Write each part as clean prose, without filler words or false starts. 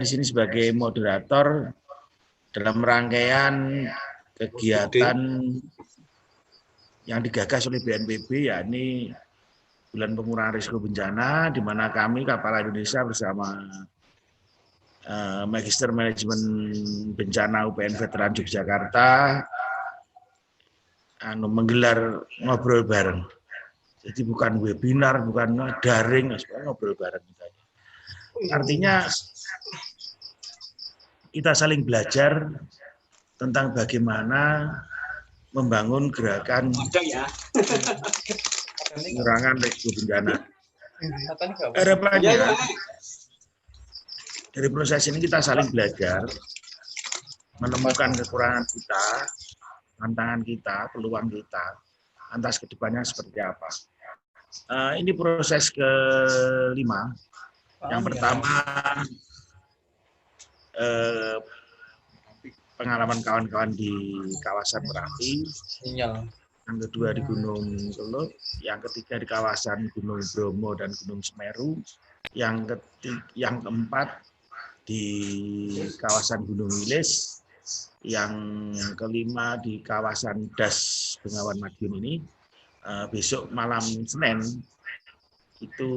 di sini sebagai moderator dalam rangkaian kegiatan yang digagas oleh BNPB, yakni Bulan Pengurangan Risiko Bencana, di mana kami Kapal Indonesia bersama Magister Manajemen Bencana UPN Veteran Yogyakarta menggelar ngobrol bareng. Jadi bukan webinar, bukan daring, ngobrol bareng. Artinya kita saling belajar tentang bagaimana membangun gerakan pengurangan risiko bencana. Harapannya dari proses ini kita saling belajar, menemukan kekurangan kita, tantangan kita, peluang kita, lantas kedepannya seperti apa. Ini proses kelima. Yang pertama, pengalaman kawan-kawan di kawasan Merapi, yang kedua di Gunung Kelut, yang ketiga di kawasan Gunung Bromo dan Gunung Semeru, yang keempat di kawasan Gunung Wilis, yang kelima di kawasan Das Bengawan Madiun ini. Besok malam Senin itu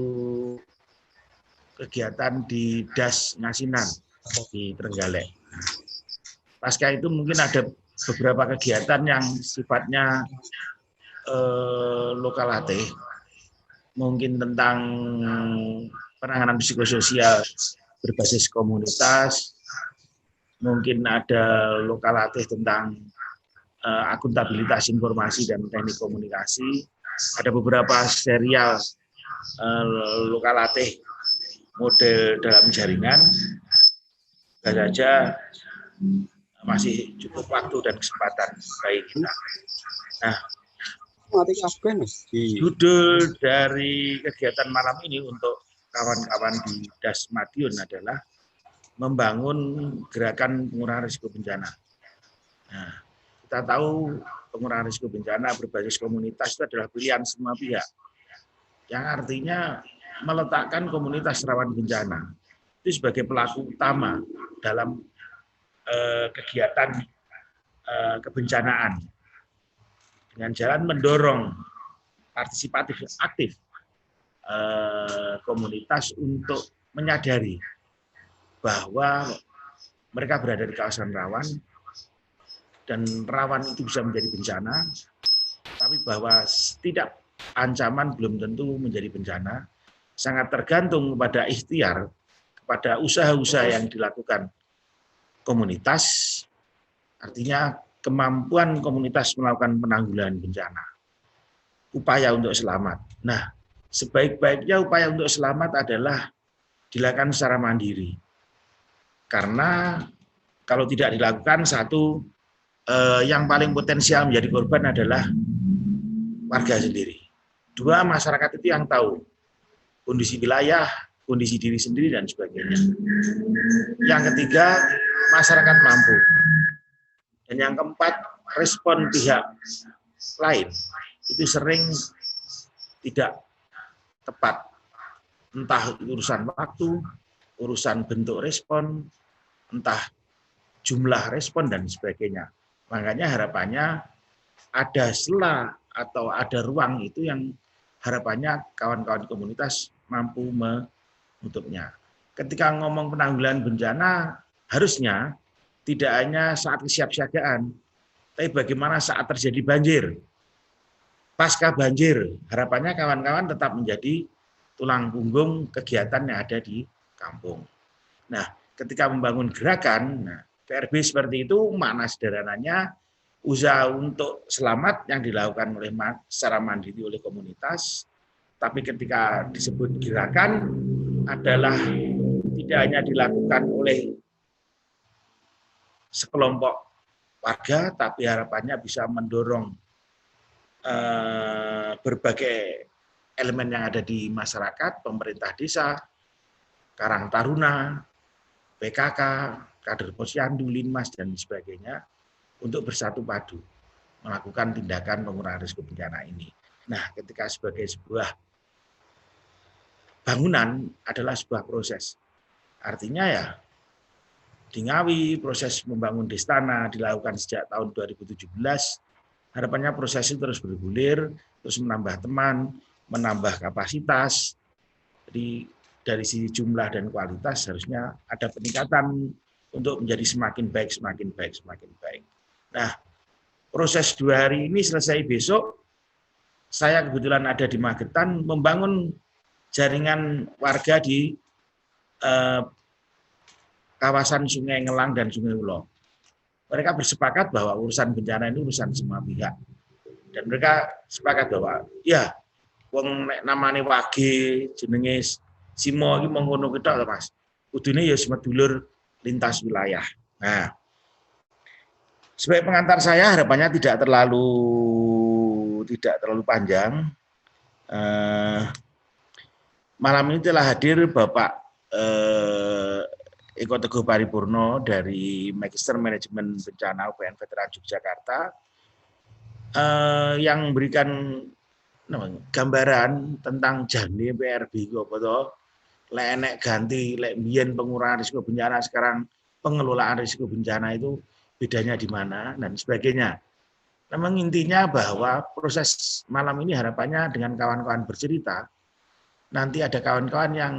kegiatan di Das Ngasinan di Trenggalek. Pasca itu mungkin ada beberapa kegiatan yang sifatnya lokal latih, mungkin tentang penanganan psikososial berbasis komunitas, mungkin ada lokal latih tentang akuntabilitas informasi dan teknik komunikasi, ada beberapa serial lokal latih model dalam jaringan, saja masih cukup waktu dan kesempatan bagi kita. Nah, judul dari kegiatan malam ini untuk kawan-kawan di Das Madiun adalah membangun gerakan pengurangan risiko bencana. Nah, kita tahu pengurangan risiko bencana berbasis komunitas itu adalah pilihan semua pihak, yang artinya meletakkan komunitas rawan bencana itu sebagai pelaku utama dalam kegiatan kebencanaan, dengan jalan mendorong partisipatif aktif komunitas untuk menyadari bahwa mereka berada di kawasan rawan, dan rawan itu bisa menjadi bencana, tapi bahwa tidak ancaman belum tentu menjadi bencana, sangat tergantung pada ikhtiar, kepada usaha-usaha yang dilakukan komunitas, artinya kemampuan komunitas melakukan penanggulangan bencana, upaya untuk selamat. Nah, sebaik-baiknya upaya untuk selamat adalah dilakukan secara mandiri. Karena kalau tidak dilakukan, satu, yang paling potensial menjadi korban adalah warga sendiri. Dua, masyarakat itu yang tahu kondisi wilayah, kondisi diri sendiri, dan sebagainya. Yang ketiga, masyarakat mampu. Dan yang keempat, respon pihak lain itu sering tidak tepat. Entah urusan waktu, urusan bentuk respon, entah jumlah respon, dan sebagainya. Makanya harapannya ada celah atau ada ruang itu yang harapannya kawan-kawan komunitas mampu menutupnya. Ketika ngomong penanggulangan bencana, harusnya tidak hanya saat kesiapsiagaan, tapi bagaimana saat terjadi banjir. Pasca banjir, harapannya kawan-kawan tetap menjadi tulang punggung kegiatan yang ada di kampung. Nah, ketika membangun gerakan, PRB seperti itu, makna sederhananya usaha untuk selamat yang dilakukan oleh secara mandiri oleh komunitas, tapi ketika disebut gerakan adalah tidak hanya dilakukan oleh sekelompok warga, tapi harapannya bisa mendorong berbagai elemen yang ada di masyarakat, pemerintah desa, Karang Taruna, PKK, kader posyandu, Linmas, dan sebagainya, untuk bersatu padu melakukan tindakan pengurangan risiko bencana ini. Nah, ketika sebagai sebuah bangunan adalah sebuah proses. Artinya ya di Ngawi, proses membangun Destana dilakukan sejak tahun 2017. Harapannya proses itu terus bergulir, terus menambah teman, menambah kapasitas. Jadi dari sisi jumlah dan kualitas harusnya ada peningkatan untuk menjadi semakin baik, semakin baik, semakin baik. Nah, proses 2 hari ini selesai besok, saya kebetulan ada di Magetan membangun jaringan warga di kawasan Sungai Ngelang dan Sungai Ulo. Mereka bersepakat bahwa urusan bencana ini urusan semua pihak. Dan mereka sepakat bahwa ya wong nek namane wage jenenge Simo iki mung ngono ketok to Mas. Kudune ya semedulur lintas wilayah. Nah, sebagai pengantar saya harapannya tidak terlalu panjang. Malam ini telah hadir Bapak Eko Teguh Paripurno dari Magister Manajemen Bencana UPN Veteran Yogyakarta yang memberikan gambaran tentang jane PRB itu apa toh, lek enek ganti, lek biyen pengurangan risiko bencana, sekarang pengelolaan risiko bencana itu bedanya di mana dan sebagainya. Memang intinya bahwa proses malam ini harapannya dengan kawan-kawan bercerita, nanti ada kawan-kawan yang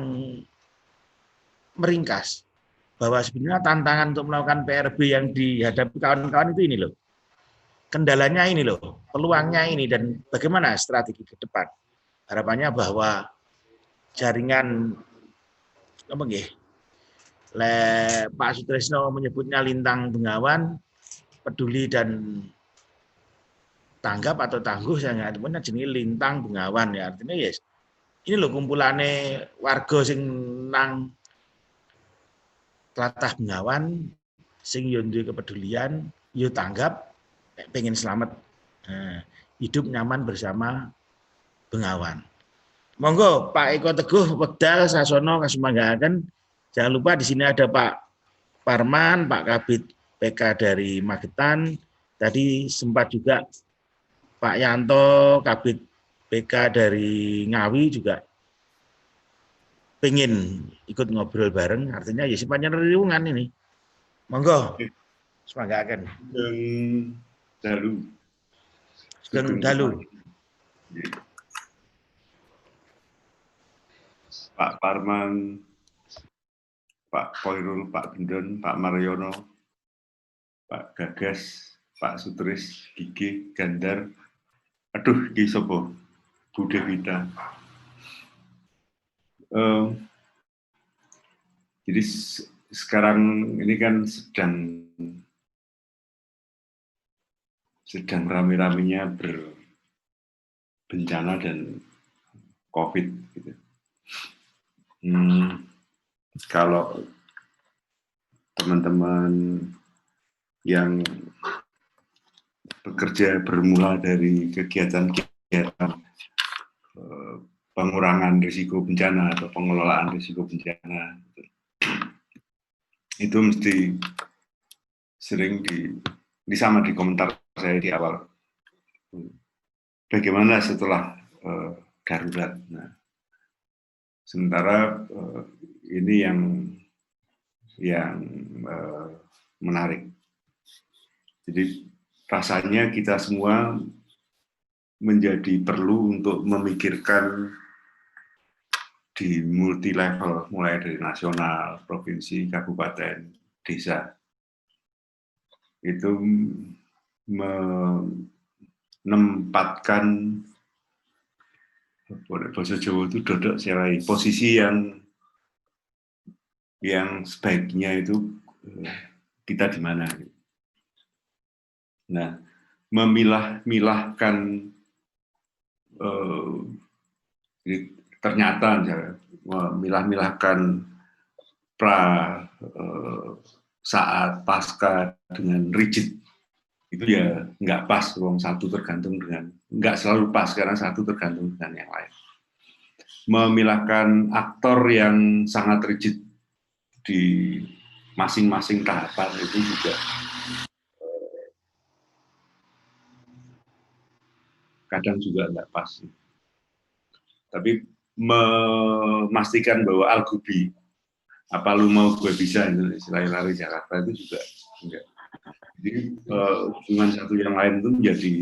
meringkas bahwa sebenarnya tantangan untuk melakukan PRB yang dihadapi kawan-kawan itu ini loh. Kendalanya ini loh, peluangnya ini, dan bagaimana strategi ke depan. Harapannya bahwa jaringan apa nggih? Pak Sutrisno menyebutnya Lintang Bengawan, peduli dan tanggap atau tangguh, saya nggak tahu jenis Lintang Bengawan ya, artinya yes. Ini loh kumpulane warga sing nang tlatah Bengawan sing yo duwe kepedulian, yo tanggap pengen selamat, hidup nyaman bersama Bengawan. Monggo Pak Eko Teguh wekdal sasono kasumanggahaken. Jangan lupa di sini ada Pak Parman, Pak Kabid PK dari Magetan. Tadi sempat juga Pak Yanto, Kabid PK dari Ngawi juga pengen ikut ngobrol bareng, artinya ya sifatnya riungan ini. Monggo, semanggahaken. Sugeng dalu. Pak Parman, Pak Koirul, Pak Gendon, Pak Mariono, Pak Gagas, Pak Sutris, Gigi, Gandar, aduh, Ki Sopo, Bu Devita. Jadi sekarang ini kan sedang rame-ramenya berbencana dan COVID gitu. Kalau teman-teman yang bekerja bermula dari kegiatan-kegiatan pengurangan risiko bencana atau pengelolaan risiko bencana, itu mesti sering sama di komentar saya di awal. Bagaimana setelah darurat? Nah, sementara ini yang menarik. Jadi rasanya kita semua menjadi perlu untuk memikirkan di multi level, mulai dari nasional, provinsi, kabupaten, desa. Itu menempatkan bahasa Jawa itu dodok serai posisi yang sebaiknya itu kita di mana. Nah, memilah-milahkan ternyata memilah-milahkan saat pasca dengan rigid itu ya nggak pas, satu tergantung dengan, nggak selalu pas karena satu tergantung dengan yang lain. Memilahkan aktor yang sangat rigid di masing-masing tahapan itu juga kadang juga nggak pas. Tapi memastikan bahwa Al-Ghubi apa lu mau gue bisa, itu istilah lari Jakarta itu juga enggak. Jadi hubungan satu yang lain itu menjadi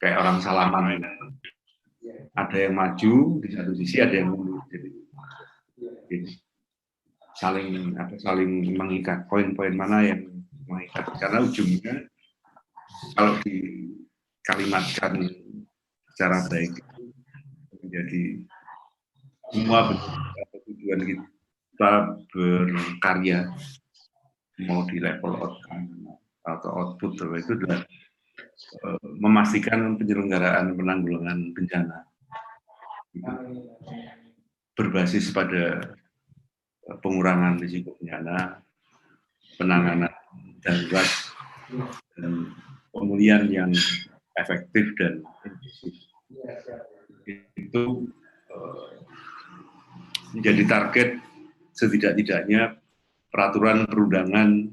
kayak orang salaman. Ada yang maju di satu sisi, ada yang mundur. Jadi saling mengikat, poin-poin mana yang mengikat. Karena ujungnya kalau dikalimatkan secara baik menjadi semua tujuan kita berkarya mau di level outcome atau output itu adalah memastikan penyelenggaraan penanggulangan bencana berbasis pada pengurangan risiko bencana, penanganan darurat, dan pemulihan yang efektif dan inklusif. Itu menjadi target setidak-tidaknya peraturan perundangan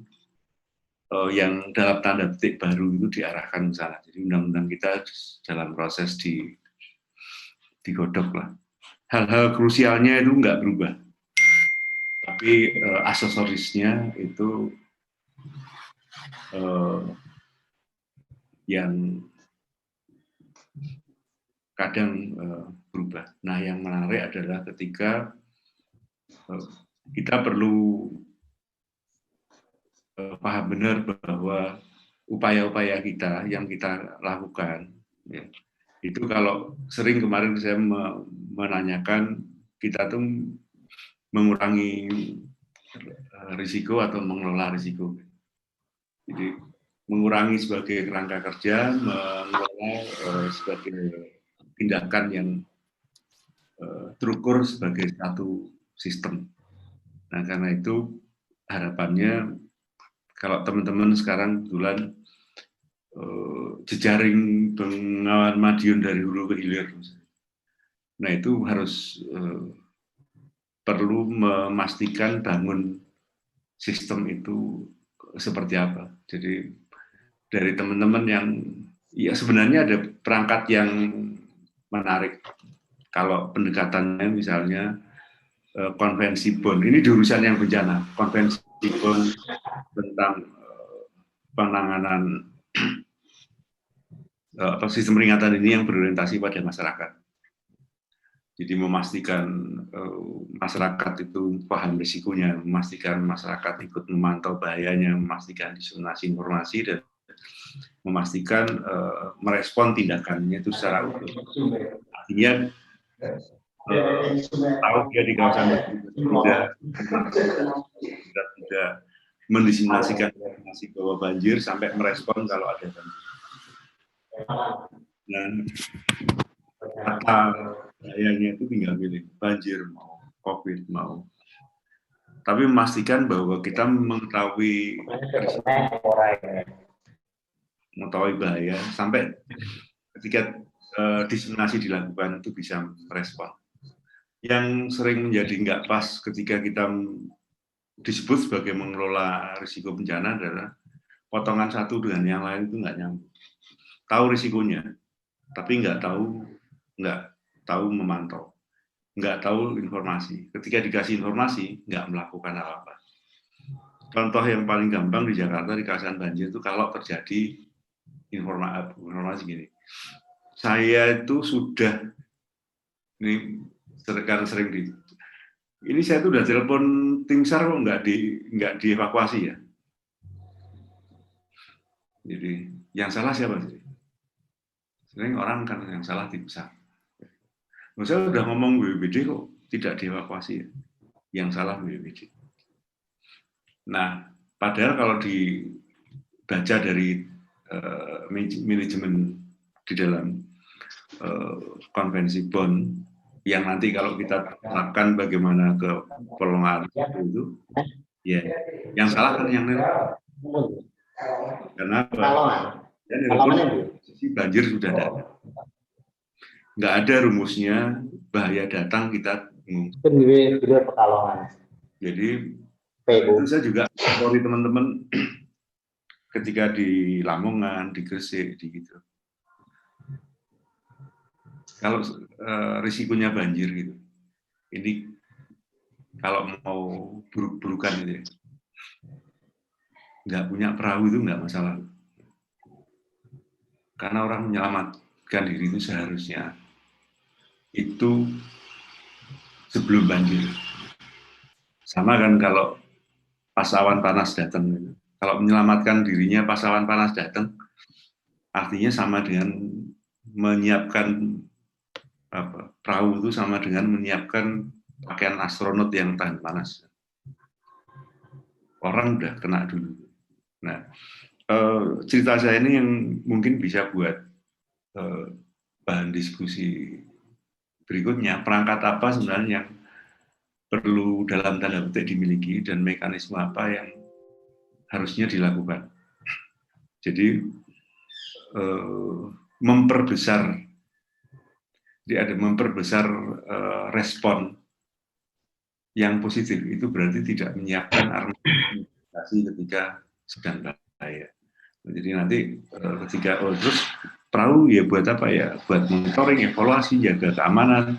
yang dalam tanda petik baru itu diarahkan ke sana. Jadi undang-undang kita dalam proses digodok lah. Hal-hal krusialnya itu nggak berubah, tapi aksesorisnya itu yang kadang berubah. Nah, yang menarik adalah ketika kita perlu paham benar bahwa upaya-upaya kita yang kita lakukan, ya, itu kalau sering kemarin saya menanyakan, kita tuh mengurangi risiko atau mengelola risiko. Jadi mengurangi sebagai kerangka kerja, mengelola sebagai tindakan yang terukur sebagai satu sistem. Nah, karena itu harapannya kalau teman-teman sekarang kebetulan jejaring Bengawan Madiun dari hulu ke hilir, nah itu harus perlu memastikan bangun sistem itu seperti apa. Jadi dari teman-teman yang ya sebenarnya ada perangkat yang menarik. Kalau pendekatannya misalnya konvensi Bonn, ini di urusan yang bencana, konvensi Bonn tentang penanganan sistem peringatan ini yang berorientasi pada masyarakat. Jadi memastikan masyarakat itu paham risikonya, memastikan masyarakat ikut memantau bahayanya, memastikan diseminasi informasi, dan memastikan merespon tindakannya itu secara utuh. Artinya tahu dia di kawasan tidak mendiseminasikan informasi bahwa banjir sampai merespon kalau ada banjir. Dan kata bahayanya itu tinggal pilih, banjir mau, COVID mau. Tapi memastikan bahwa kita mengetahui bahaya sampai ketika diseminasi dilakukan itu bisa merespon. Yang sering menjadi nggak pas ketika kita disebut sebagai mengelola risiko bencana adalah potongan satu dengan yang lain itu nggak nyambung. Tahu risikonya, tapi nggak tahu memantau, nggak tahu informasi. Ketika dikasih informasi, nggak melakukan apa-apa. Contoh yang paling gampang di Jakarta di kawasan banjir itu kalau terjadi informasi gini, saya itu sudah ini sering ini saya tuh udah telepon tim SAR kok nggak dievakuasi ya. Jadi yang salah siapa sih? Sering orang kan yang salah tim SAR. Saya udah ngomong BPBD kok tidak dievakuasi ya. Yang salah BPBD. Nah, padahal kalau dibaca dari manajemen di dalam konvensi Bonn, yang nanti kalau kita terapkan bagaimana ke pelonggaran itu, ya, yang salah kan yang nelpon. Karena dan nelpon sisi banjir sudah ada. Nggak ada rumusnya, bahaya datang kita jadi itu saya juga sorry teman-teman ketika di Lamongan, di Gresik, di gitu. Kalau risikonya banjir gitu, ini kalau mau buruk-burukan gitu ya. Nggak punya perahu itu nggak masalah. Karena orang menyelamatkan diri itu seharusnya itu sebelum banjir. Sama kan kalau pas awan panas datang. Kalau menyelamatkan dirinya pas awan panas datang, artinya sama dengan menyiapkan perahu itu sama dengan menyiapkan pakaian astronot yang tahan panas. Orang udah kena dulu. Nah, cerita saya ini yang mungkin bisa buat bahan diskusi berikutnya. Perangkat apa sebenarnya yang perlu dalam tanda petik dimiliki dan mekanisme apa yang harusnya dilakukan. Jadi memperbesar respon yang positif itu berarti tidak menyiapkan argumentasi ketika sedang bahaya. Jadi nanti ketika terus perahu ya buat apa ya? Buat monitoring, evaluasi, jaga keamanan.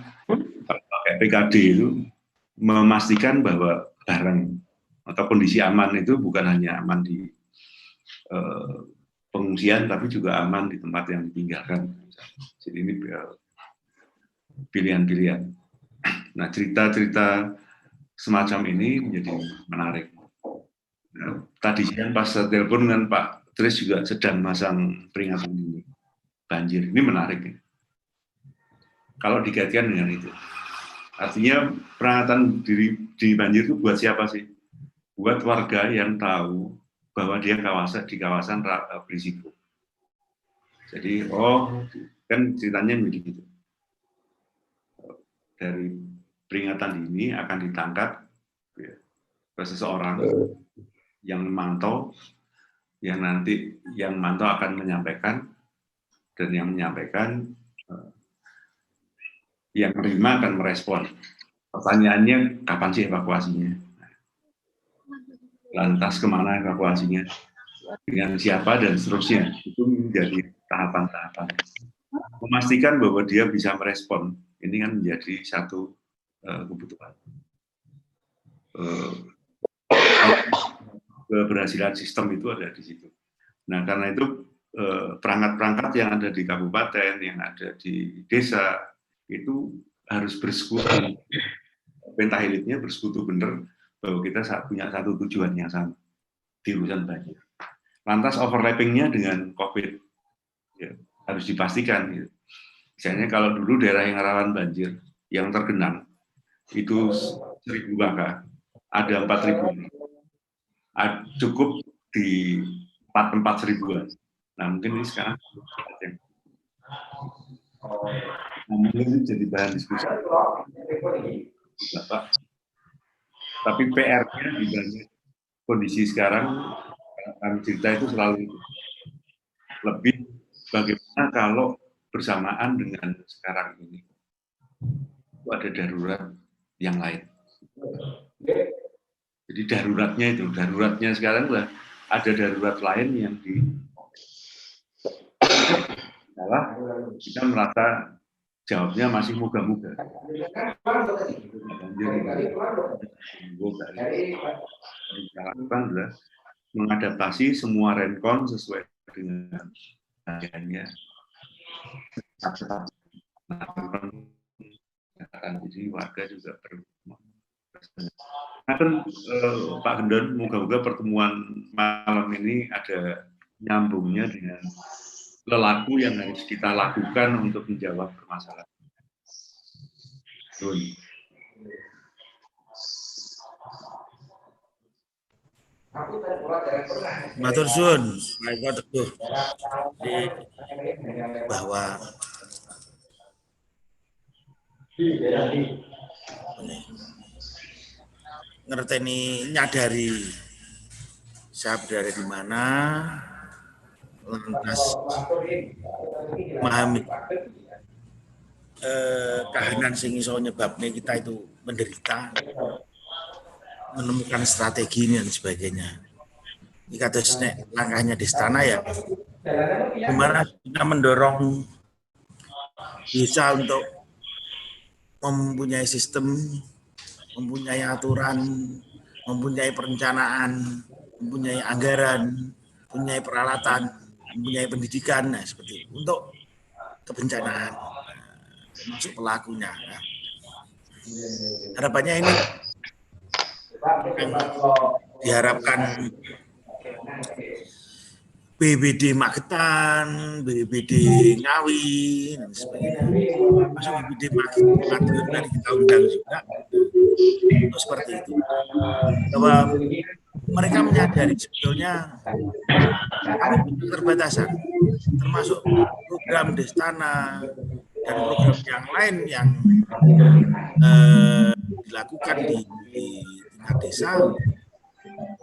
Pakai PKD itu memastikan bahwa barang atau kondisi aman itu bukan hanya aman di pengungsian, tapi juga aman di tempat yang ditinggalkan. Jadi ini pilihan-pilihan. Nah, cerita-cerita semacam ini menjadi menarik. Nah, tadi siang pas telepon dengan Pak Tris juga sedang masang peringatan dini banjir. Ini menarik. Kalau dikaitkan dengan itu. Artinya peringatan dini banjir itu buat siapa sih? Buat warga yang tahu bahwa dia di kawasan berisiko. Jadi, kan ceritanya begitu. Dari peringatan dini akan ditangkap ya, seseorang yang memantau, yang nanti yang memantau akan menyampaikan, dan yang menyampaikan, yang menerima akan merespon. Pertanyaannya, kapan sih evakuasinya? Lantas kemana evakuasinya? Dengan siapa dan seterusnya? Itu menjadi tahapan-tahapan. Memastikan bahwa dia bisa merespon. Ini kan menjadi satu kebutuhan. Keberhasilan sistem itu ada di situ. Nah, karena itu perangkat-perangkat yang ada di kabupaten, yang ada di desa, itu harus bersekutu. Pentahilitnya bersekutu benar bahwa kita punya satu tujuan yang sama di urusan banjir. Lantas overlapping-nya dengan COVID ya, harus dipastikan. Gitu. Misalnya kalau dulu daerah yang rawan banjir, yang tergenang, itu 1.000 kakak, ada 4.000. Cukup di tempat 1.000-an. Nah, mungkin ini sekarang mungkin jadi bahan diskusi. Bapak. Tapi PR-nya di banyak kondisi sekarang, kami cerita itu selalu lebih bagaimana kalau bersamaan dengan sekarang ini itu ada darurat yang lain. Jadi daruratnya sekarang ada darurat lain yang kita merasa jawabnya masih moga-moga. Lakukan adalah mengadaptasi semua rencon sesuai dengan bagiannya. Jadi warga juga perlu. Pak Gendon, moga-moga pertemuan malam ini ada nyambungnya dengan lelaku yang harus kita lakukan untuk menjawab permasalahan. Matur suwun, Pak Teguh. Bahwa ngerteni, nyadari saya berada di mana, lantas memahami kahanan sing iso nyebabnya kita itu menderita, menemukan strategi dan sebagainya. Ini kata langkahnya di istana ya, gimana kita mendorong bisa untuk mempunyai sistem mempunyai aturan, mempunyai perencanaan, mempunyai anggaran, mempunyai peralatan, mempunyai pendidikan, nah seperti itu. Untuk kebencanaan, termasuk pelakunya. Nah, harapannya ini yang diharapkan BPBD Magetan, BPBD Ngawi, dan sebagainya. Masuk BPBD Madiun tadi kita undang juga. Untuk seperti itu. Bahwa mereka menyadari sebetulnya kami punya keterbatasan, termasuk program Destana dan program yang lain yang dilakukan di tingkat desa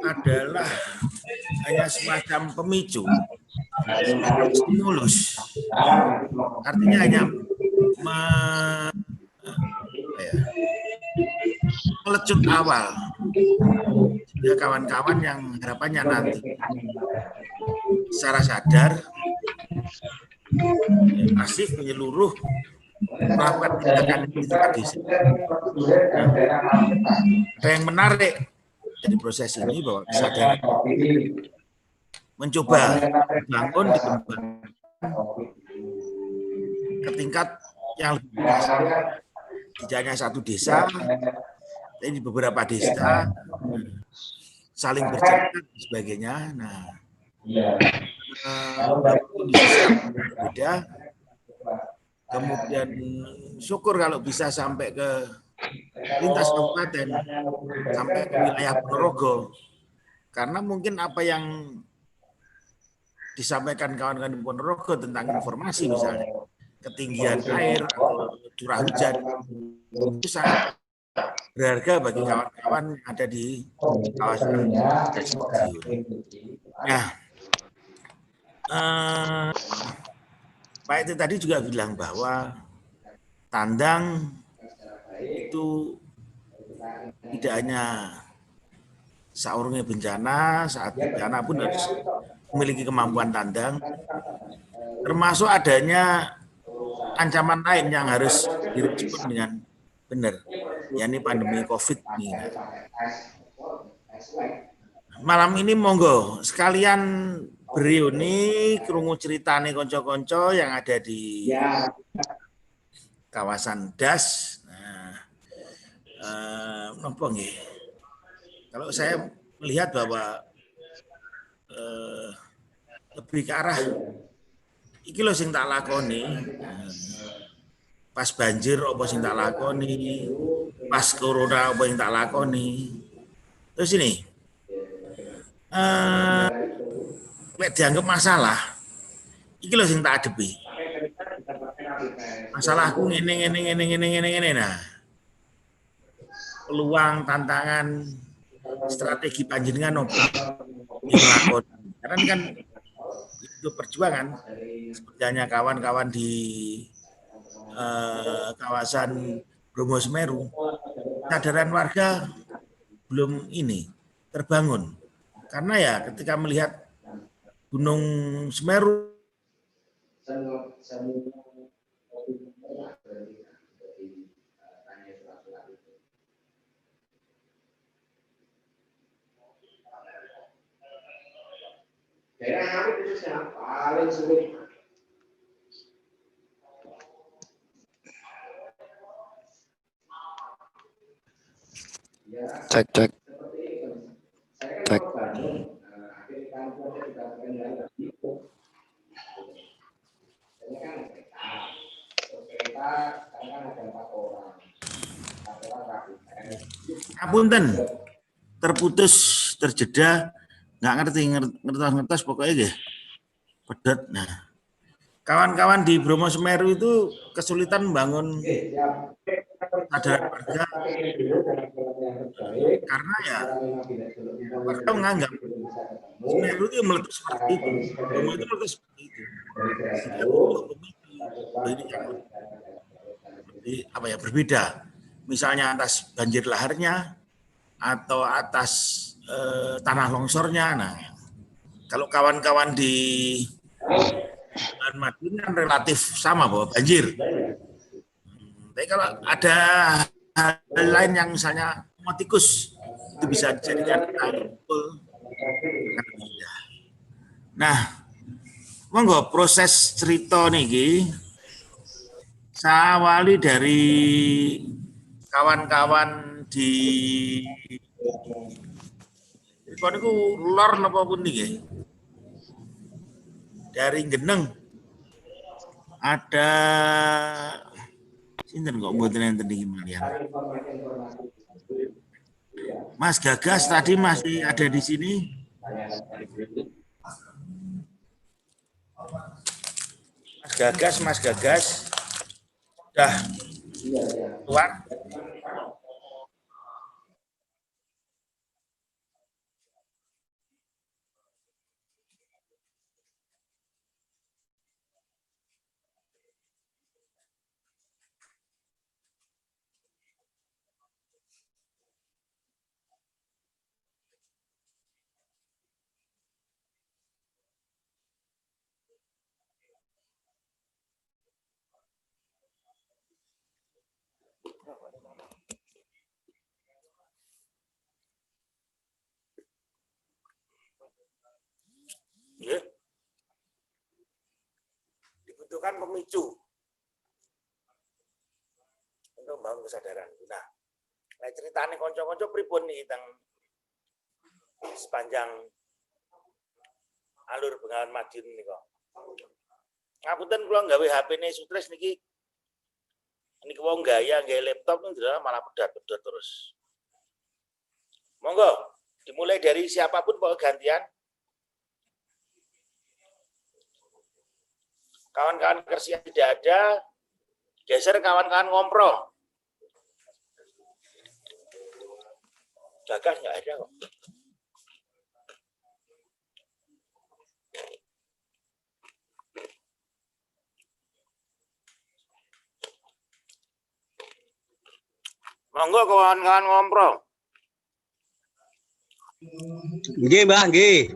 adalah hanya semacam pemicu, semacam stimulus. Artinya hanya melecut awal. Ya, kawan-kawan yang harapannya nanti secara sadar, masif menyeluruh melakukan tindakan di tingkat desa. Ada yang menarik dari proses ini bahwa kesadaran mencoba bangun dikembangkan ke tingkat yang lebih luas. Tidak hanya satu desa, tapi di beberapa desa saling bercerita dan sebagainya. Nah, kondisi berbeda. Kemudian syukur kalau bisa sampai ke lintas kabupaten, sampai ke wilayah Ponorogo. Karena mungkin apa yang disampaikan kawan-kawan di Ponorogo tentang informasi misalnya, ketinggian air atau curah hujan, itu sangat berharga bagi kawan-kawan yang ada di kawasan tersebut. Nah, Pak itu tadi juga bilang bahwa tandang itu tidak hanya saurunge bencana, saat bencana pun harus memiliki kemampuan tandang, termasuk adanya ancaman lain yang harus direspon dengan benar, yakni pandemi COVID ini. Malam ini monggo sekalian bereuni krungu ceritane konco-konco yang ada di kawasan Das. Nopo nggih. Kalau saya melihat bahwa lebih ke arah iki lho sing tak lakoni. Pas banjir apa sing tak lakoni, pas corona apa yang tak lakoni. Terus ini dianggap masalah, iki lho sing tak adepi. Masalahku ngene. Nah, peluang, tantangan, strategi panjenengan opo dilakoni. Karena ini kan itu perjuangan. Seperti hanya kawan-kawan di kawasan Bromo Semeru, kesadaran warga belum ini terbangun. Karena ya ketika melihat Gunung Semeru daerah kami khususnya paling sulit. Cek. Apunten, terputus, terjeda, nggak ngertos pokoknya deh, pedet. Nah, kawan-kawan di Bromo Semeru itu kesulitan membangun kesadaran warga karena ya warga menganggap Semeru itu meletus seperti itu, Bromo itu meletus seperti itu. Ini kan apa ya, berbeda. Misalnya atas banjir laharnya atau atas tanah longsornya. Nah, kalau kawan-kawan di Madiun kan relatif sama bahwa banjir. Tapi kalau ada hal lain yang misalnya motikus itu bisa dijadikan alkohol. Nah, monggo proses cerita niki saya awali dari kawan-kawan di niku lor napa pundi nggih? Dari Geneng ada sinten kok mboten enten iki malian. Mas Gagas tadi masih ada di sini. Mas Gagas. Dah keluar. Ya. Dibutuhkan pemicu untuk membangun kesadaran. Nah, ceritanya konco-konco pripun nih tentang sepanjang alur Bengawan Madiun nih kok. Ngapunten kula nggawe HP-ne Sutris niki wong gaya nggawe laptop malah pedot-pedot terus. Monggo dimulai dari siapapun pokoknya gantian. Kawan-kawan kerja tidak ada, geser kawan-kawan ngompro. Gagas nggak ada kok. Monggo kawan-kawan ngompro. Nggih, Mbah, nggih.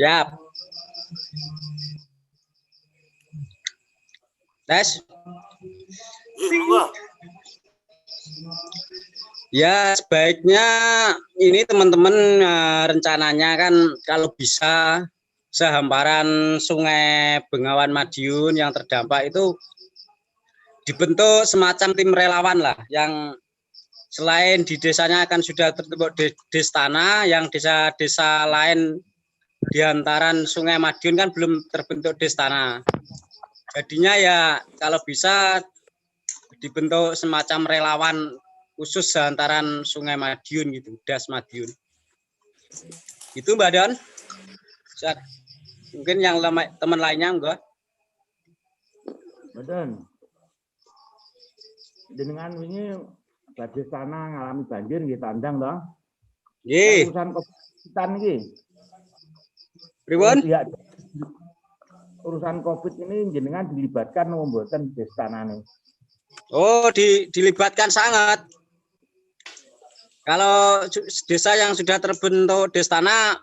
Siap. Tes. Monggo. Ya, sebaiknya ini teman-teman rencananya kan kalau bisa sehamparan Sungai Bengawan Madiun yang terdampak itu dibentuk semacam tim relawan lah yang selain di desanya akan sudah terbentuk destana, yang desa-desa lain di antaran Sungai Madiun kan belum terbentuk destana. Jadinya ya kalau bisa dibentuk semacam relawan khusus antaran Sungai Madiun gitu, Das Madiun. Itu Mbak Don. Mungkin yang teman lainnya enggak. Mbak Don. Dengan ini badhe sana ngalami banjir nggih tandang toh. Nggih. Urusan COVID iki. Pripun? Urusan COVID ini jenengan dilibatkan mboten destanane? Oh, dilibatkan sangat. Kalau desa yang sudah terbentuk destana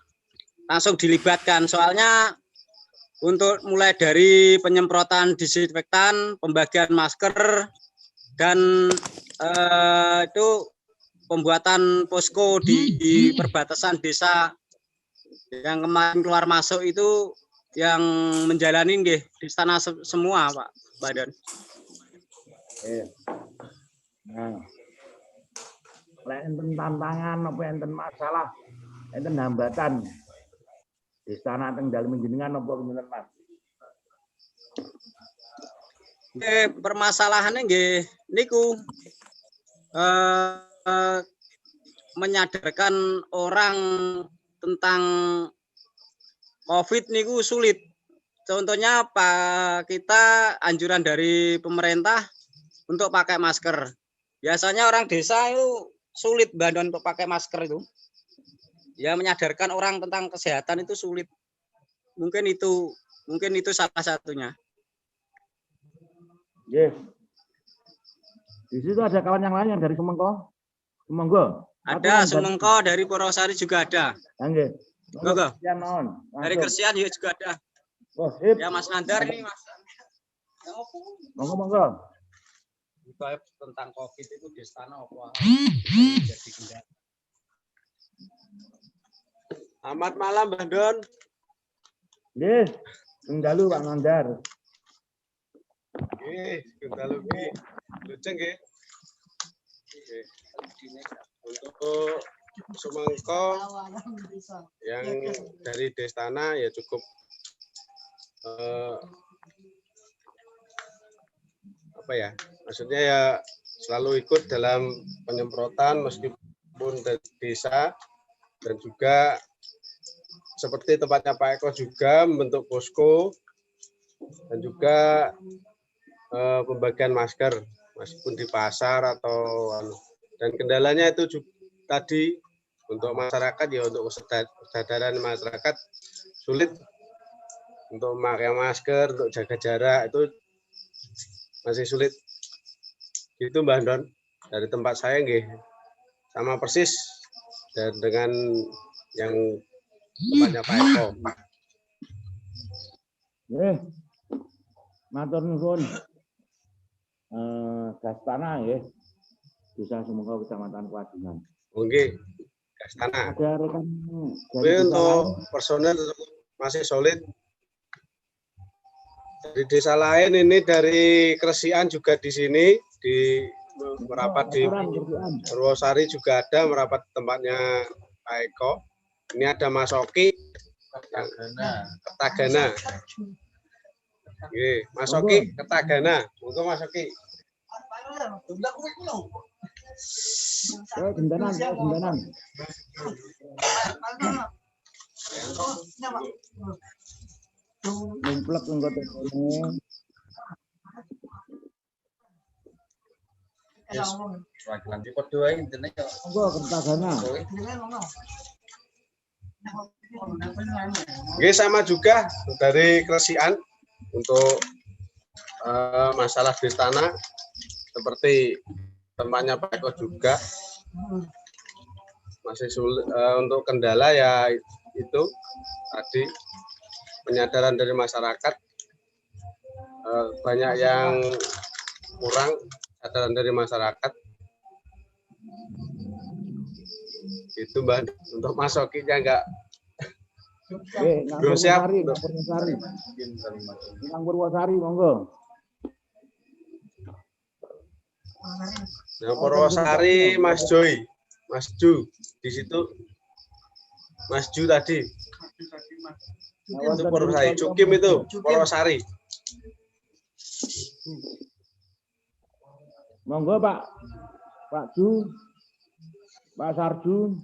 langsung dilibatkan. Soalnya untuk mulai dari penyemprotan disinfektan, pembagian masker, dan itu pembuatan posko di perbatasan desa yang kemarin keluar masuk itu yang menjalani nggih di istana semua Pak Badan. Nah, enten tantangan apa enten masalah, enten hambatan di istana teng dalem jenengan apa pinten Mas? Permasalahannya nggih niku menyadarkan orang tentang COVID niku sulit. Contohnya kita anjuran dari pemerintah untuk pakai masker. Biasanya orang desa itu sulit bantuan untuk pakai masker itu. Ya menyadarkan orang tentang kesehatan itu sulit. Mungkin itu salah satunya. Yes. Di situ ada kawan yang lain yang dari Semengko. Semengko. Ada Semengko, dari Purwosari juga ada. Nggih. Monggo. Dari Kersian juga ada. Oh, sip. Ya Mas Nandar ini Mas. Monggo. tentang COVID itu di istana apa jadi kendala. Selamat malam, Mbak Don. Nggih, dalu Pak Mandar. Nggih, dalu nggih. Lujeng nggih. Untuk sumangka yang dari Destana ya cukup apa ya? Maksudnya ya selalu ikut dalam penyemprotan meskipun dari desa, dan juga seperti tempatnya Pak Eko juga membentuk posko dan juga pembagian masker meskipun di pasar atau dan kendalanya itu juga, tadi untuk masyarakat ya untuk kesadaran masyarakat sulit untuk memakai masker, untuk jaga jarak itu masih sulit. Gitu Mbak Don, dari tempat saya nggih sama persis dan dengan yang tempatnya Pak Eko. Nggih. Matur nuwun. Dastana nggih. Desa Sumangga Kecamatan Kuadungan. Oke, Dastana. Ada rekan dari untuk personel masih solid. Dari desa lain ini dari Kresian juga di sini di merapat di Purwosari juga ada merapat tempatnya Pak Eko. Ini ada Mas Oki Kertagana. Oke, Mas Oki Kertagana. Untuk Mas Oki. Gendanan. Numplek engko tekone. Wakilan di podo ae intine yo. Monggo Kertagana. Oke, sama juga dari Kresian untuk masalah Destana seperti tempatnya Pak Eko juga masih sulit untuk kendala ya itu tadi penyadaran dari masyarakat banyak yang kurang kesadaran dari masyarakat itu Mbak. Untuk masukinya enggak belum siap. Purwosari monggo. Yang Purwosari Mas Joy, Mas Ju di situ, Mas Ju tadi. Itu Purwosari, Cukim itu Purwosari. Monggo Pak Ju, Pak Sarju,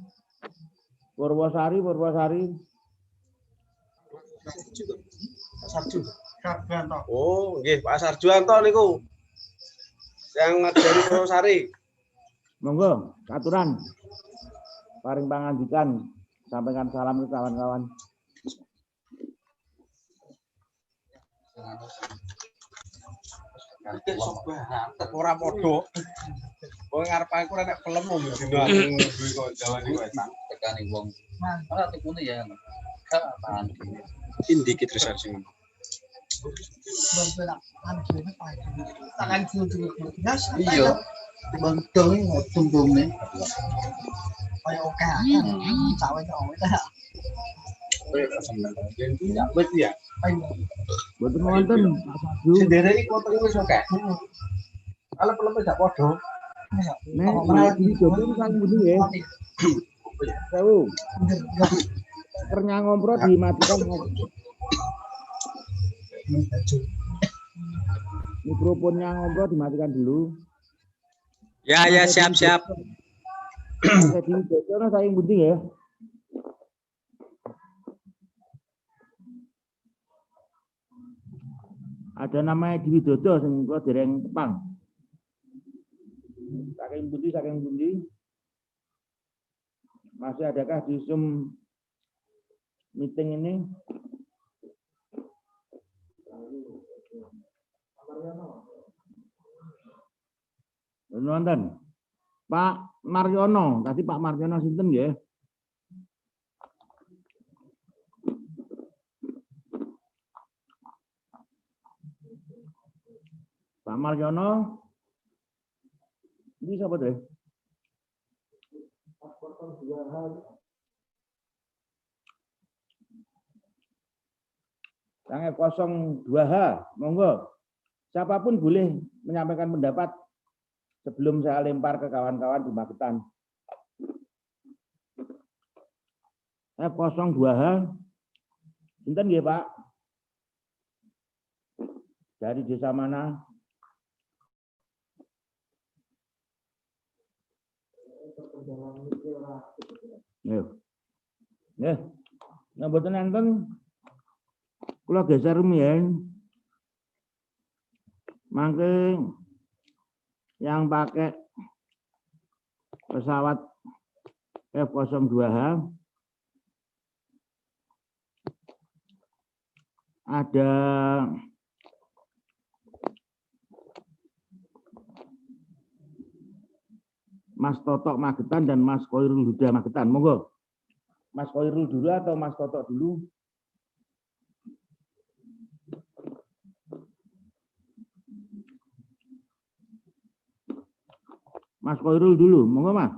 Purwosari. Pak Sarju. Oh, nggih Pak Sarjuanto niku. Yang ngajari Purwosari. Monggo, aturan. Paring pangandikan, sampaikan salam ke kawan-kawan. Ora padha. Wong ngarep aku nek pelem mung dino aku duwe kok jawani wetan Tekani wong. Ora tekune ya. Kapan. indikit research. Iya. Bentol tumbungnya. Wis ya. Mboten wonten Pak Sarju. Sendiri iki foto wis oke. Kalau pelem gak padha. Nek didodong kang pundi nggih? Sewu. Kernya ngompro dimatikan. Mikrofonnya ngompro dimatikan dulu. Ya siap. Jadi dodong saking pundi nggih? Ada namanya Dwi Dodo sing kula dereng tepang. Saking pundi? Masih adakah di Zoom meeting ini? Nonton. Pak Maryono, tadi Pak Maryono sinten nggih? Pak Maryono, Ini siapa deh? Yang F02H, monggo. Siapapun boleh menyampaikan pendapat sebelum saya lempar ke kawan-kawan di Magetan. F02H, Inten nggih, Pak? Dari desa mana? Nggih. Nggih. Nek mboten enten kula geser rumiyin. Mangke yang pakai pesawat F02H ada Mas Totok Magetan dan Mas Koirul Huda Magetan. Monggo. Mas Koirul dulu atau Mas Totok dulu? Mas Koirul dulu, monggo Mas.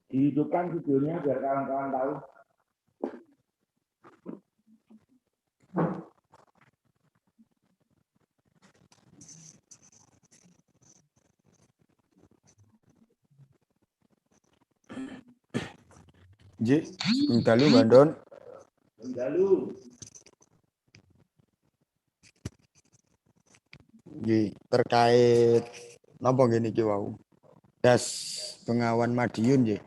Dihidupkan videonya biar kawan-kawan tahu. Nggih, dalu Bandon. Dalu. Nggih, terkait napa ngene iki wau. Das Bengawan Madiun nggih.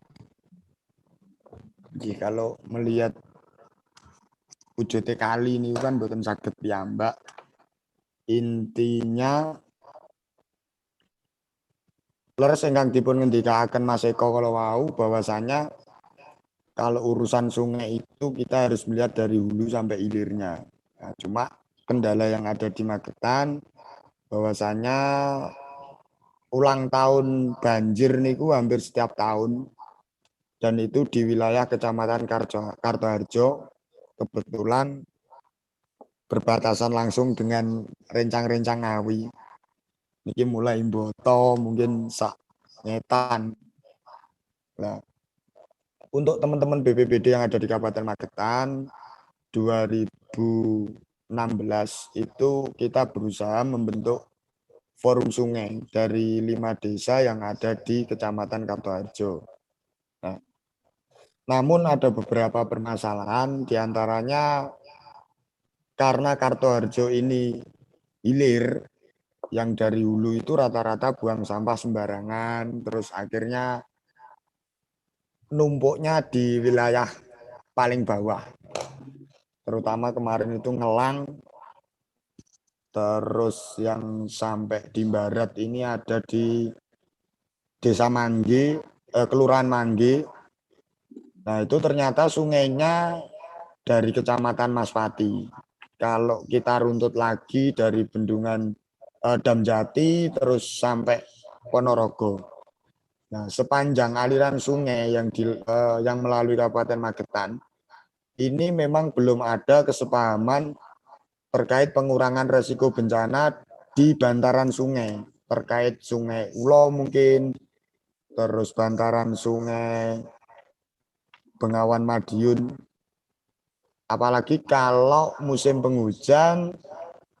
Nggih, kalau melihat wujudnya kali ini kan mboten saged piyambak. Intinya leres ingkang dipun ngendikaken Mas Eko kalau wau bahwasanya kalau urusan sungai itu kita harus melihat dari hulu sampai hilirnya. Nah, cuma kendala yang ada di Magetan bahwasanya ulang tahun banjir niku hampir setiap tahun dan itu di wilayah Kecamatan Kartoharjo kebetulan berbatasan langsung dengan rencang-rencang Ngawi. Niki mulai Mboto mungkin sak ngetan. Nah, untuk teman-teman BPBD yang ada di Kabupaten Magetan 2016 itu kita berusaha membentuk forum sungai dari 5 desa yang ada di Kecamatan Kartoharjo. Nah, namun ada beberapa permasalahan diantaranya karena Kartoharjo ini hilir, yang dari hulu itu rata-rata buang sampah sembarangan, terus akhirnya numpuknya di wilayah paling bawah. Terutama kemarin itu Ngelang, terus yang sampai di barat ini ada di Desa Mangge, Kelurahan Mangge. Nah, itu ternyata sungainya dari Kecamatan Maspati. Kalau kita runtut lagi dari bendungan Damjati terus sampai Ponorogo. Nah, sepanjang aliran sungai yang melalui Kabupaten Magetan ini memang belum ada kesepahaman terkait pengurangan resiko bencana di bantaran sungai, terkait Sungai Ulo mungkin, terus bantaran Sungai Bengawan Madiun. Apalagi kalau musim penghujan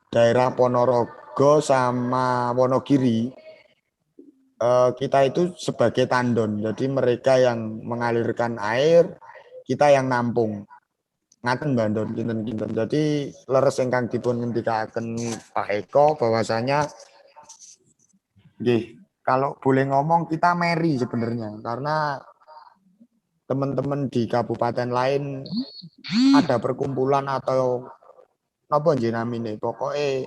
daerah Ponorogo sama Wonogiri kita itu sebagai tandon. Jadi mereka yang mengalirkan air, kita yang nampung. Ngaten Bandon kinten-kinten. Jadi leres ingkang dipun ngendikaken Pak Eko bahwasanya nggih, kalau boleh ngomong kita meri sebenarnya karena teman-teman di kabupaten lain ada perkumpulan atau napa nggih namine pokoke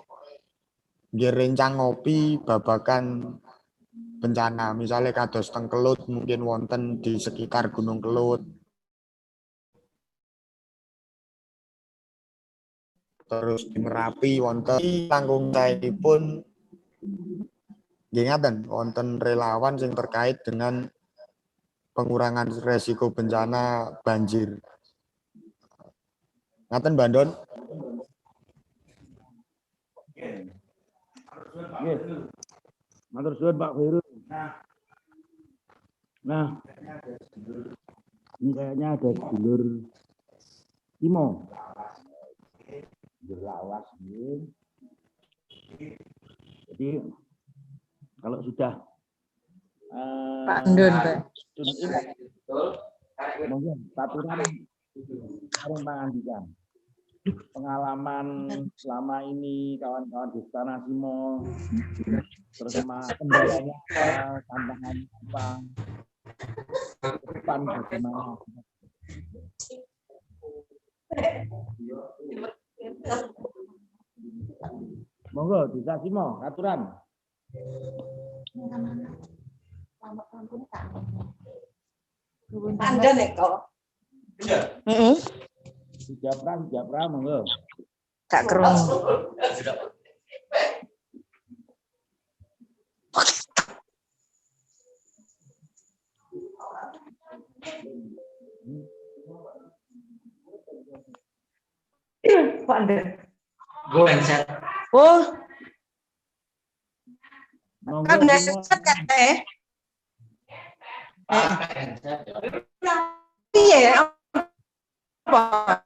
nggih rencang ngopi babakan bencana misalnya kados teng Kelut mungkin wonten di sekitar Gunung Kelut terus di Merapi wonten tanggung pun nggih ngaten wonten relawan yang terkait dengan pengurangan resiko bencana banjir. Ngaten Bandon. Nggih. Matur suwun Pak Heru. Nah, ini kayaknya ada dulur Timo. Lawas, jadi kalau sudah Pak Ndun, mungkin aturan sarung pangandikan. Pengalaman selama ini kawan-kawan di Istana Simo, bersama kendalanya apa, tantangannya apa, depan bagaimana. Monggo, bisa Simo, aturan. Anda neko. Japra, monggo. Kak Kerung. Go and set. Oh, Monggo kan Simo. set kan Iya ya. Apa?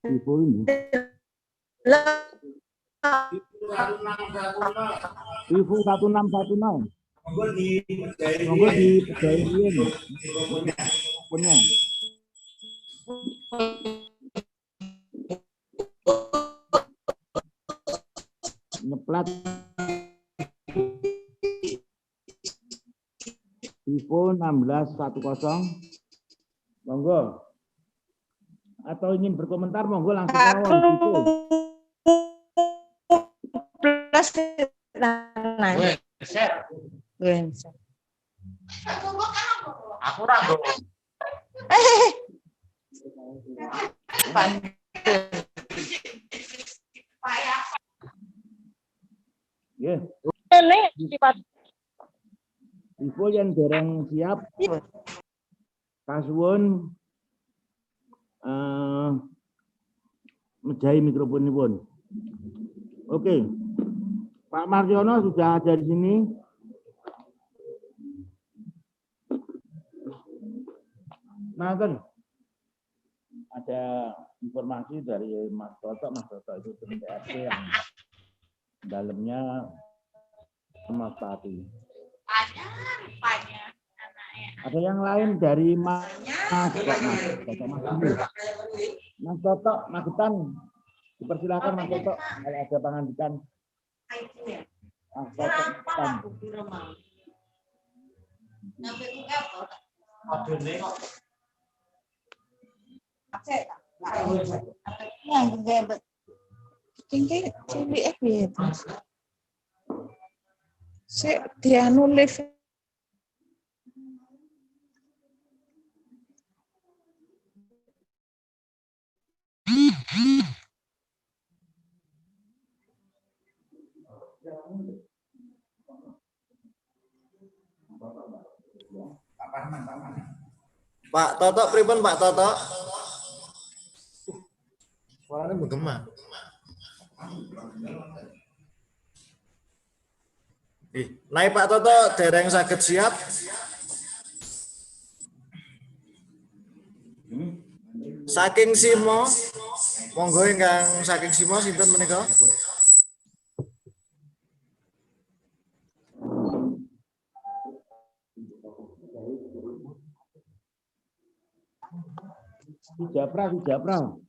Ibu ini. Ibu 1616. Monggo di pegain punya. Nyeplat. Vivo 1610. Monggo. Atau ingin berkomentar monggo langsung mawon Vivo. Plus Aku ragu. Ya. Vivo yang dereng siap. Kasuwun mejahi mikrofonipun. Oke. Pak Marjono sudah ada di sini. Nah, kan ada informasi dari Mas Toto. Mas Toto itu tim DRC yang dalamnya Mas Pati. Ada yang lain dari Mas Toto, Magetan. Dipersilakan Mas Toto kalau ada pangandikan. Mas Toto, dia nulis Pak Toto, pripun Pak Toto? Suaranya menggema. Naik Pak Toto, dereng saged siap. Saking Simo, monggo ingkang saking Simo sinten menika? Japra.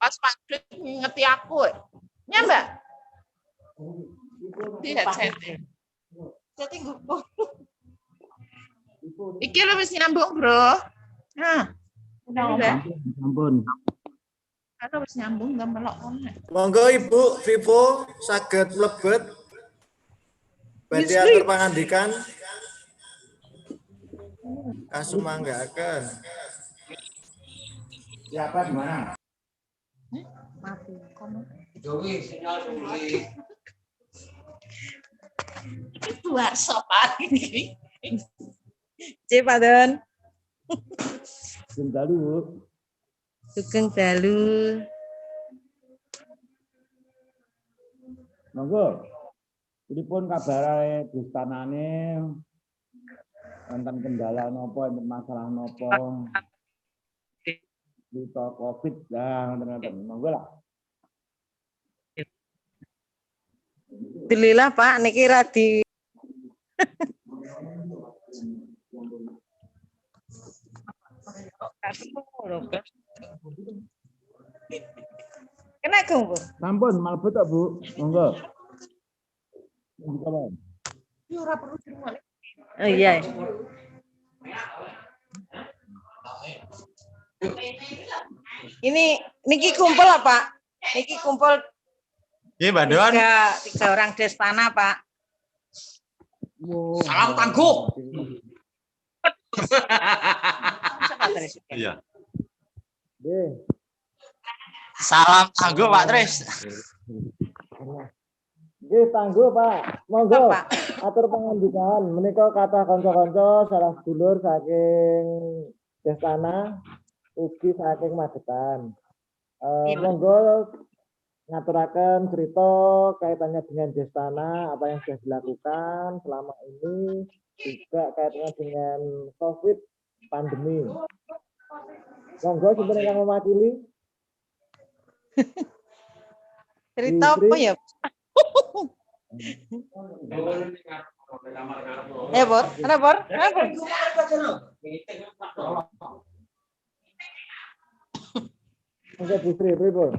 Pas Pak ngerti aku. Ya, Mbak? Di headset. Jadi gue. Iki lu wis nyambung, Bro. Nah. Udah. Ampun. Ada wis nyambung enggak melok kon. Monggo Ibu Vivo saged mlebet badhe atur pangandikan. Kasumanggaken. Siapa di mana? Mati kono. Jowi sinyal sulit. Itu sopan ini. C Pak Don. Sugeng dalu. Monggo. Pripun kabare dustanane? Wonten kendala napa, enten masalah napa? Kita Covid lah, ngoten-ngoten. Monggo lah. Alhamdulillah Pak, niki radi kena Bu. Sampun malebet tok, Bu. Monggo. Oh iya. Ini niki kumpul apa? Niki kumpul Mbak Don. tiga orang Destana, Pak. Salam tangguh. Iya. Salam tangguh Pak Tris. Nggih, tangguh Pak. Monggo. Pak. Atur pangandikan menika kata kanca-kanca salah sedulur saking Destana ugi saking Magetan. Monggo ngaturaken cerita kaitannya dengan Destana, apa yang sudah dilakukan selama ini, juga kaitannya dengan COVID pandemi. Monggo sinten ingkang mewakili? Cerita apa ya? Bor. Ada Bor? Monggo Bu Sri, pripun?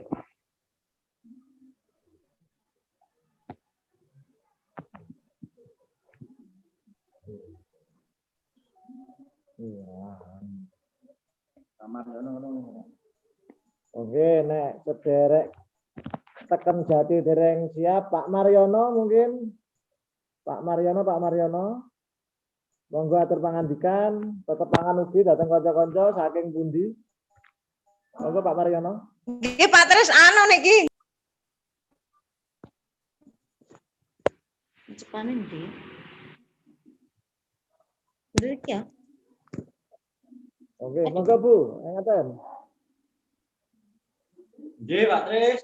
Oke, nek sederek teken jati dereng siap Pak Mariono mungkin. Pak Mariono. Monggo atur pangandikan, tetep pangan ugi dateng kanca-kanca saking pundi. Monggo Pak Mariono. Nggih Pak Tris anu niki. Cepane ndi? Bener ya? Oke, monggo Bu, ngaten. Nggih, Pak Tris.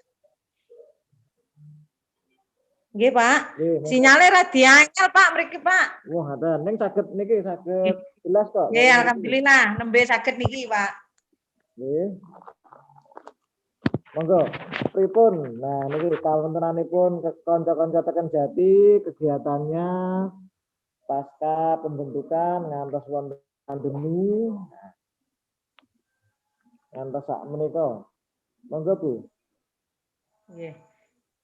Nggih, Pak. Nggih, Sinyale radi angel, Pak, mriki, Pak. wah, ngaten. Ning saged niki saged jelas kok. Nggih, alhamdulillah nembe saged niki, Pak. Nggih. Monggo, pripun? Nah, niki kawontenanipun kanca-kanca teken jati kegiatannya pasca pembentukan ngantos wonten pandemi. Ngantos sak menika. Monggo, Bu. Nggih.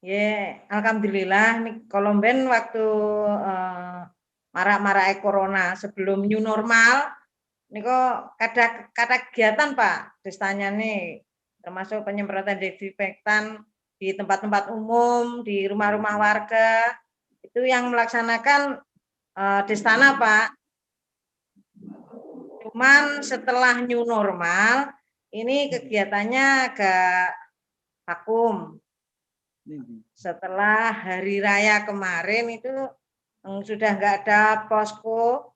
Nggih, alhamdulillah nih Kolomben waktu marak-marake corona sebelum new normal niku kada kegiatan Pak Destanya nih termasuk penyemprotan desinfektan di tempat-tempat umum, di rumah-rumah warga. Itu yang melaksanakan Destana, Pak. Cuman setelah new normal ini kegiatannya agak vakum. Setelah hari raya kemarin itu sudah nggak ada posko.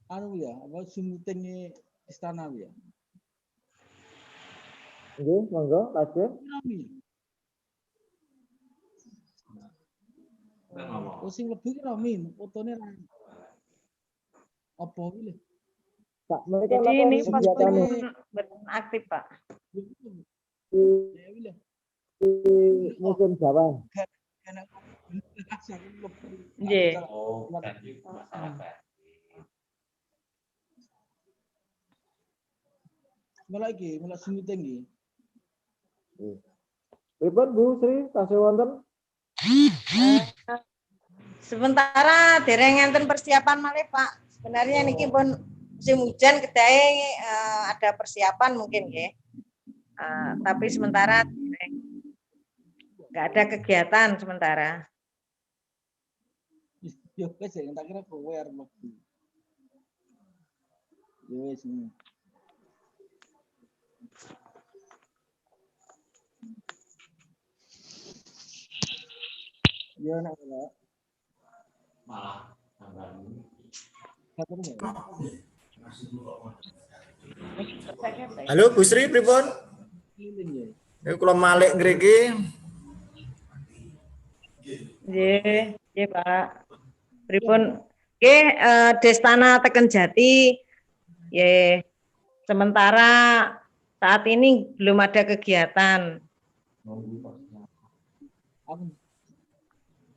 Anu ya, apa Zoom meeting Istana ya? Nggih, monggo, lanjut. Oh, sing lebih rame, fotone ra. Apa iki? Pak, mereka Jadi ini kegiatan aktif, Pak. di musim Jawa. Nggih. Mulai Zoom meeting iki. Pripun Bu Sri, tasih wonten? Sementara dereng enten persiapan malih, Pak. Sebenarnya niki pun musim hujan kedae ada persiapan mungkin nggih. Tapi sementara nggak ada kegiatan sementara. Yo wis tak kira kowe arep mlebu. Yo wis. Yo nak malah Halo Bu Sri, pripun? Niku kula malih ngriki. Nggih, nggih Pak. Pripun? Nggih, Destana Teken Jati. Nggih. Sementara saat ini belum ada kegiatan.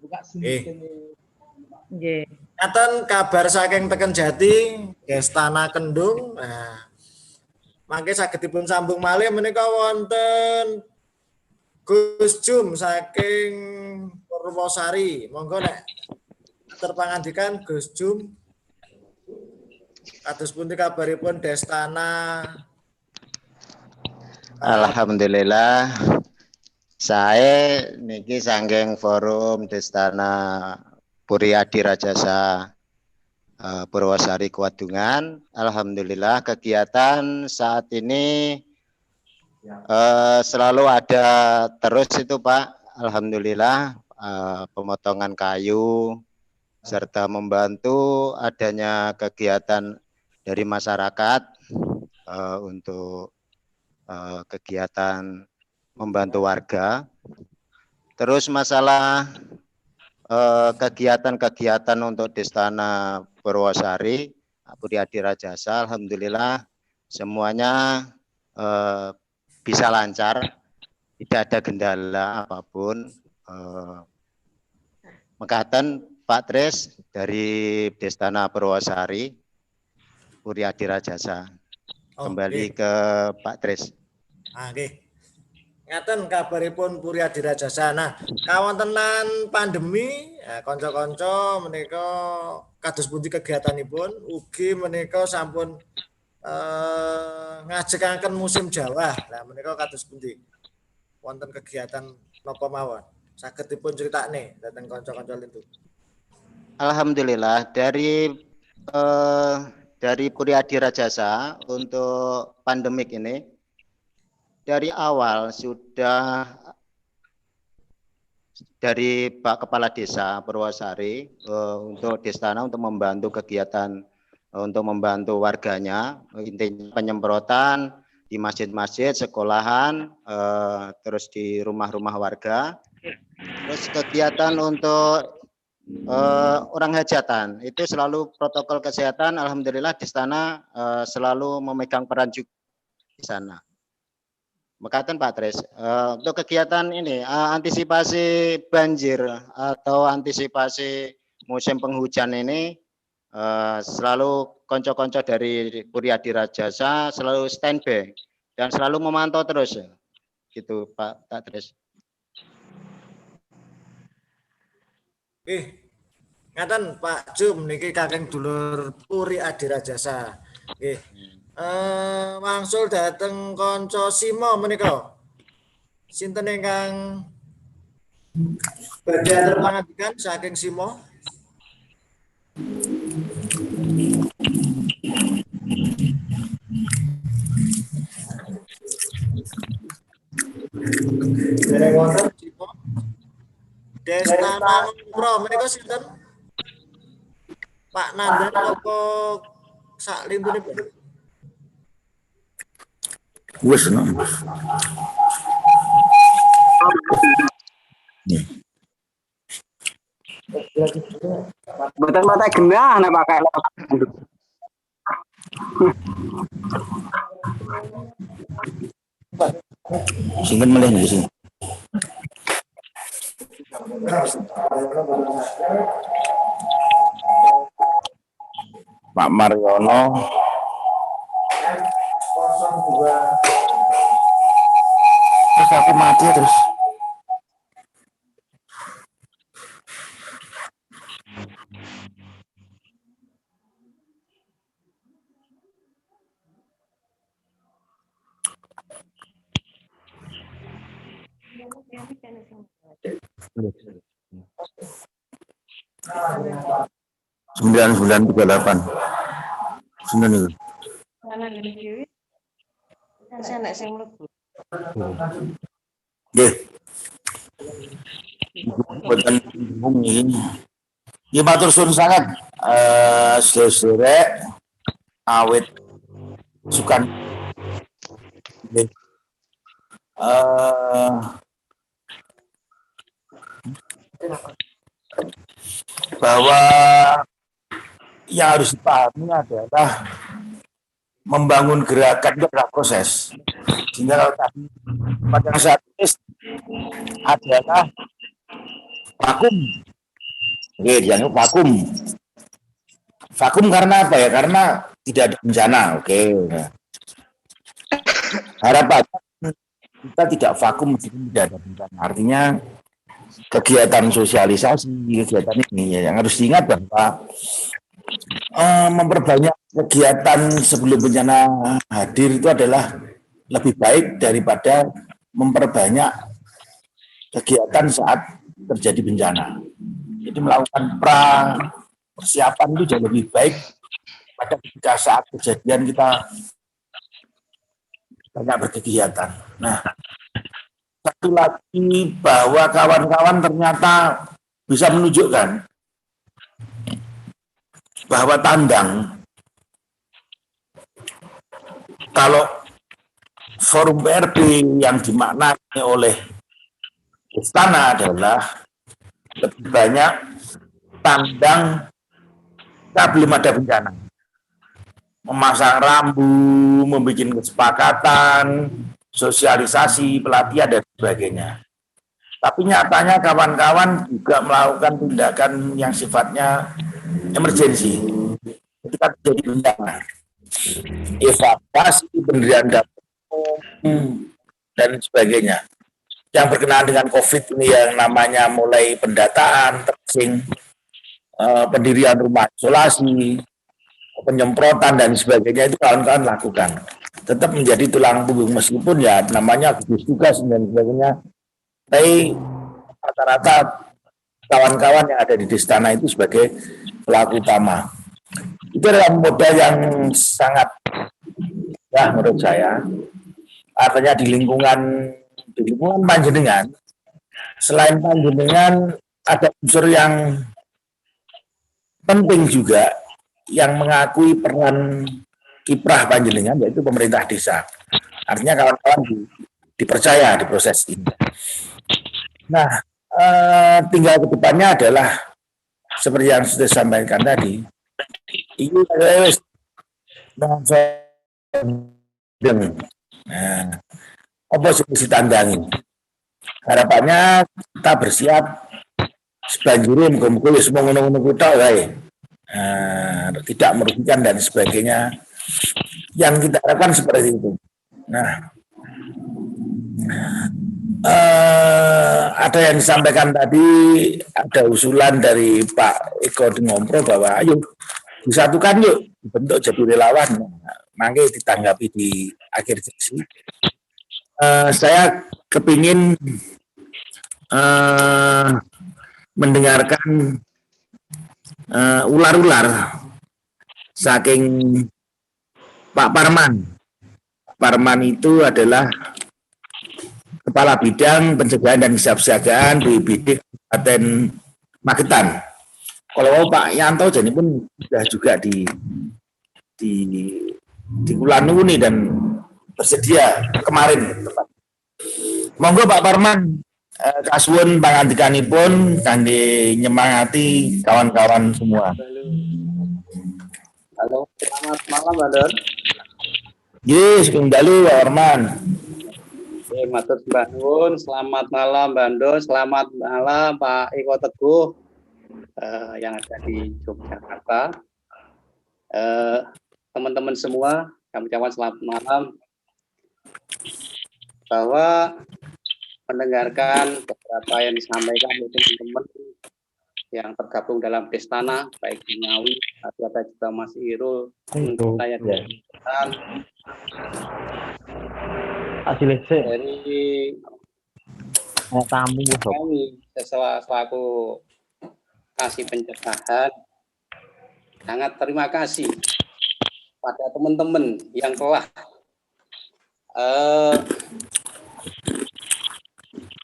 Buka Zoom meeting. Nggih. Ngaten kabar saking Teken Jati, Destana Kendung. Nah, mangke saged dipun sambung malih menika wonten Gus Jum saking Purwosari. Monggo nek terpangandikan Gus Jum. Kados pundi kabaripun Destana? Alhamdulillah. Saya niki saking forum Destana Puri Adi Rajasa Purwosari Kuadungan. Alhamdulillah kegiatan saat ini selalu ada terus itu Pak. Alhamdulillah pemotongan kayu serta membantu adanya kegiatan dari masyarakat untuk kegiatan membantu warga. Terus masalah kegiatan-kegiatan untuk Destana Purwosari Puri Adi Rajasa, alhamdulillah semuanya bisa lancar, tidak ada kendala apapun. Mekaten Pak Tris dari Destana Purwosari Puri Adi Rajasa. Kembali ke Pak Tris. Nggih. Ngaten kabaripun Puri Adi Rajasa. Nah, kawontenan pandemi, kanca-kanca menika kados pundi kegiatanipun, ugi menika sampun ngajengaken musim Jawa. Lah menika kados pundi? Wonten kegiatan napa mawon? Saged dipun critakne dhateng kanca-kanca lintu. Alhamdulillah dari Puri Adi Rajasa untuk pandemik ini dari awal sudah dari Pak Kepala Desa Purwosari untuk Destana untuk membantu kegiatan untuk membantu warganya, intinya penyemprotan di masjid-masjid, sekolahan, terus di rumah-rumah warga. Terus kegiatan untuk orang hajatan itu selalu protokol kesehatan. Alhamdulillah Destana selalu memegang peran juga di sana. Mekaten Pak Tris, untuk kegiatan ini antisipasi banjir atau antisipasi musim penghujan ini selalu konco-konco dari Puri Adi Rajasa selalu standby dan selalu memantau terus, gitu Pak Tris. Ngaten Pak Jum niki kakeng dulur Puri Adi Rajasa. Nggih. Wangsul dateng konco Simo menika. Sinten ingkang badhe terpangandikan saking Simo? Dereng wonten Simo. Destana Pro menika sinten? Pak Nandan apa sak lintunipun? Wes no. Betul mata genah nek pakai Sinten melih niki sing. Pak Mariono terus aku mati terus. Sembilan 938. Sinten niku? Nggih. Boten ini. Ya matur suwun sangat. Sedherek awit sukan. Nggih. bahwa yang harus dipahami adalah membangun gerakan itu adalah proses. Sehingga kalau tadi pada saat ini adalah vakum. Oke, jangan vakum. Vakum karena apa ya? Karena tidak ada bencana. Oke. Harapannya kita tidak vakum meskipun tidak ada bencana. Artinya kegiatan sosialisasi, kegiatan ini yang harus diingat bahwa memperbanyak kegiatan sebelum bencana hadir itu adalah lebih baik daripada memperbanyak kegiatan saat terjadi bencana. Jadi melakukan persiapan itu jauh lebih baik pada ketika saat kejadian kita banyak berkegiatan. Nah, satu lagi bahwa kawan-kawan ternyata bisa menunjukkan bahwa tandang kalau forum PRB yang dimaknai oleh istana adalah lebih banyak tandang kita belum ada bencana, memasang rambu, membuat kesepakatan, sosialisasi, pelatihan dan sebagainya. Tapi nyatanya kawan-kawan juga melakukan tindakan yang sifatnya emergensi ketika terjadi bencana, evakuasi, pendirian dapur dan sebagainya. Yang berkenaan dengan COVID ini yang namanya mulai pendataan, tracing, pendirian rumah isolasi, penyemprotan dan sebagainya itu kawan-kawan lakukan. Tetap menjadi tulang punggung meskipun ya namanya gugus tugas dan sebagainya. Tapi rata-rata kawan-kawan yang ada di Destana itu sebagai pelaku utama. Itu adalah modal yang sangat ya menurut saya. Artinya di lingkungan panjenengan, selain panjenengan ada unsur yang penting juga yang mengakui peran kiprah panjenengan, yaitu pemerintah desa. Artinya kawan-kawan dipercaya di proses ini. Nah, tinggal ke depannya adalah seperti yang sudah disampaikan tadi. Ini oposisi tandangi. Harapannya kita bersiap sebanjuri muga-muga wis mung ngono-ngono kuwi wae. Tidak merugikan dan sebagainya. Yang kita harapkan seperti itu. Nah, ada yang disampaikan tadi, ada usulan dari Pak Eko di Ngompro bahwa ayo disatukan yuk, dibentuk jadi relawan. Mangke ditanggapi di akhir sesi. Saya kepingin mendengarkan ular-ular saking Pak Parman. Pak Parman itu adalah Kepala Bidang Pencegahan dan Kesiapsiagaan BPBD Kabupaten Magetan. Kalau Pak Yanto jadi pun sudah juga di Kulanuni dan bersedia kemarin. Monggo Pak Parman, kasuwun pangandikanipun kangge nyemangati kawan-kawan semua. Halo, selamat malam, Mbak Don. Yes, kembali Pak Parman. Oke, matur Mbak Nun. Selamat malam, Mbak Don. Selamat malam, Pak Eko Teguh yang ada di Yogyakarta. Teman-teman semua, kami ucapkan selamat malam. Bahwa mendengarkan beberapa yang disampaikan oleh teman-teman yang tergabung dalam Destana, baik di Ngawi, ada juga Mas Irul, saya dari kami selaku kasih pencegahan, sangat terima kasih pada teman-teman yang telah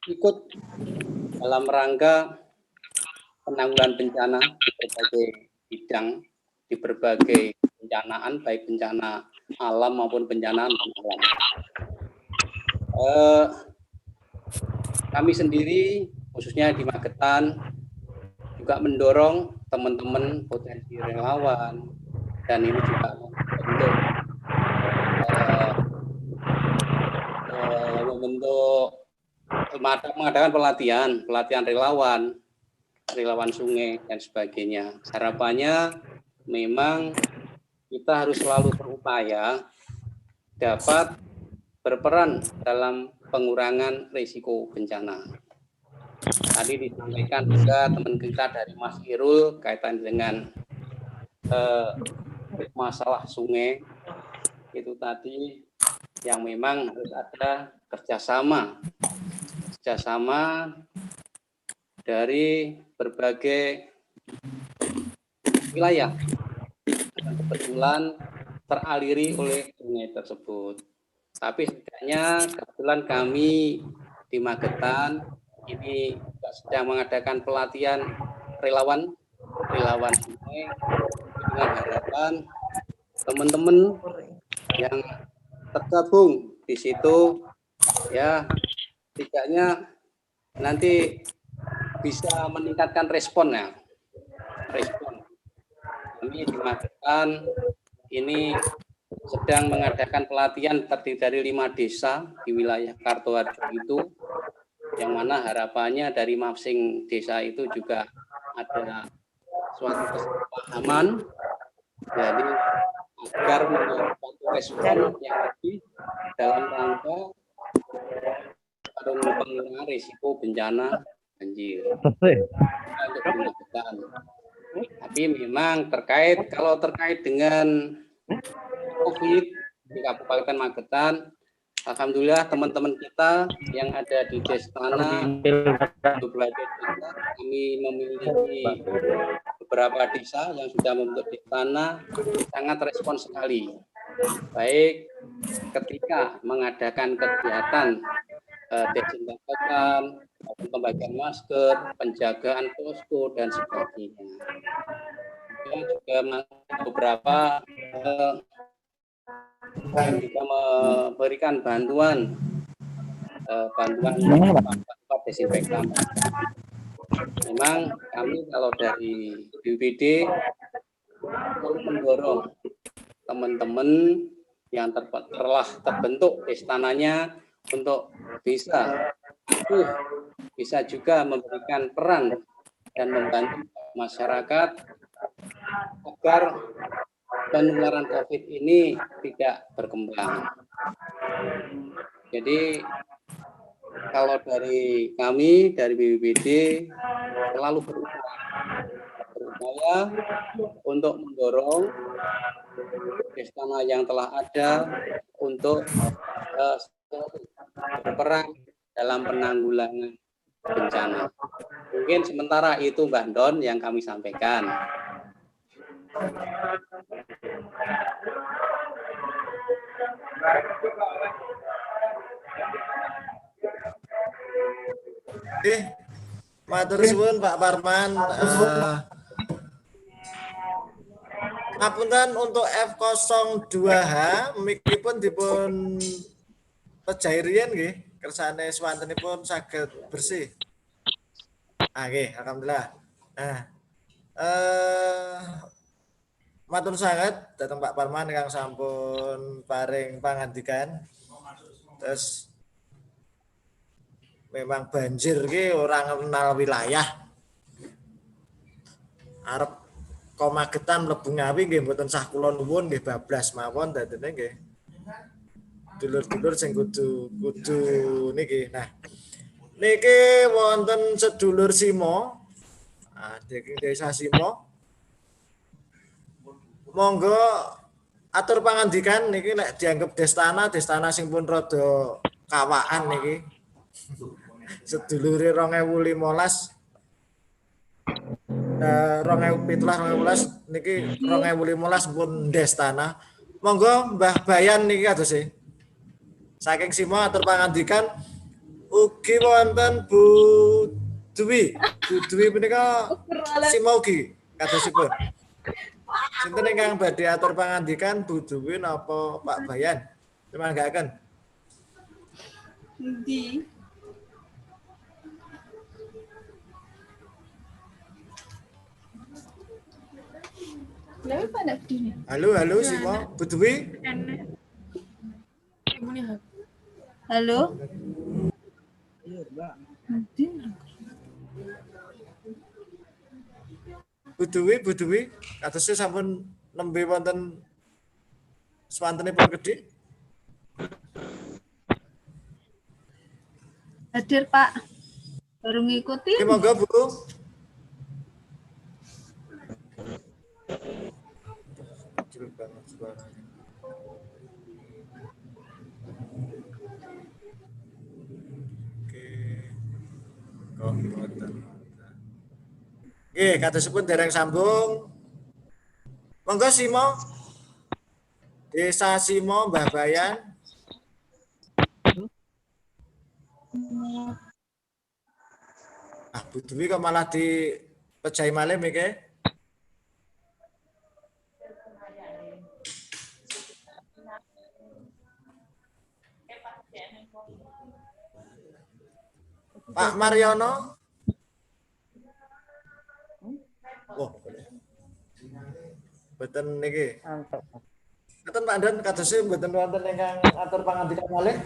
ikut dalam rangka penanggulangan bencana di berbagai bidang, di berbagai bencanaan, baik bencana alam maupun bencana non-alam. Kami sendiri, khususnya di Magetan, di juga mendorong teman-teman potensi relawan, dan ini juga membentuk mengadakan pelatihan relawan sungai dan sebagainya. Harapannya memang kita harus selalu berupaya dapat berperan dalam pengurangan risiko bencana. Tadi disampaikan juga teman kita dari Mas Irul kaitan dengan masalah sungai itu tadi yang memang harus ada kerjasama dari berbagai wilayah yang kebetulan teraliri oleh sungai tersebut. Tapi setidaknya kebetulan kami di Magetan ini sedang mengadakan pelatihan relawan sungai dengan harapan teman-teman yang tergabung di situ ya setidaknya nanti bisa meningkatkan respon. Kami di Magetan ini sedang mengadakan pelatihan terdiri dari 5 desa di wilayah Kartoharjo itu, yang mana harapannya dari masing desa itu juga ada suatu kesepahaman, jadi agar mendapat respon yang lebih dalam rangka pengurangan risiko bencana banjir. Tapi memang kalau terkait dengan COVID di Kabupaten Magetan, alhamdulillah teman-teman kita yang ada di Destana, kami memiliki beberapa desa yang sudah membentuk Destana, sangat respon sekali. Baik ketika mengadakan kegiatan desinfektan, pembagian masker, penjagaan posko dan sebagainya. Juga beberapa yang juga memberikan bantuan desinfektan. Memang kami kalau dari BPBD mendorong teman-teman yang telah terbentuk istananya untuk bisa juga memberikan peran dan membantu masyarakat agar penularan COVID ini tidak berkembang. Jadi kalau dari kami, dari BPBD selalu berupaya untuk mendorong istana yang telah ada untuk berperan dalam penanggulangan bencana. Mungkin sementara itu Mbak Don yang kami sampaikan. Oke, matur suwun Pak Parman. Ngapunten untuk F02H mikipun dipun pejairian nggih, kersane swantenipun saged bersih. Nggih, alhamdulillah. Nah, matur sangat datang Pak Parman yang sampun paring pangandikan. Terus memang banjir ki orang kenal wilayah. Arep Magetan mlebu Ngawi nggih mboten sah kula nuwun nggih bablas mawon dadene nggih. Dulur-dulur sing kudu niki. Nah, niki wonten sedulur Simo. Deking Desa Simo. Monggo atur pangandikan niki nek dianggep Destana sing pun rada kawaan niki. Sedulure 2015 2017 niki 2015 pun Destana. Monggo Mbah Bayan niki kados saking Simo atur pangandikan ugi wonten Bu Dwi menika Simo ugi kadosipun. Sinten ingkang badhe atur pangandikan Bu Dwi napa Pak Bayan? Semanggaken. Endi? Halo Simo, Bu Dwi. Halo. Iya, Mbak. Bu Dwi, katosnya sampun nembe wonten swantenipun gedhe. Hadir Pak. Baru ngikutin. Oke, monggo Bu. Kecil banget suaranya. Oke. Kok ngoten. Nggih, katosipun dereng sambung. Monggo Simo. Desa Simo, Mbah Bayan. Bu Dwi kok malah di pejai malih iki? Pak Mariono. Oh, boleh. Mboten niki. Mboten Pak Dan kadose mboten wonten ingkang atur pangandikan malih.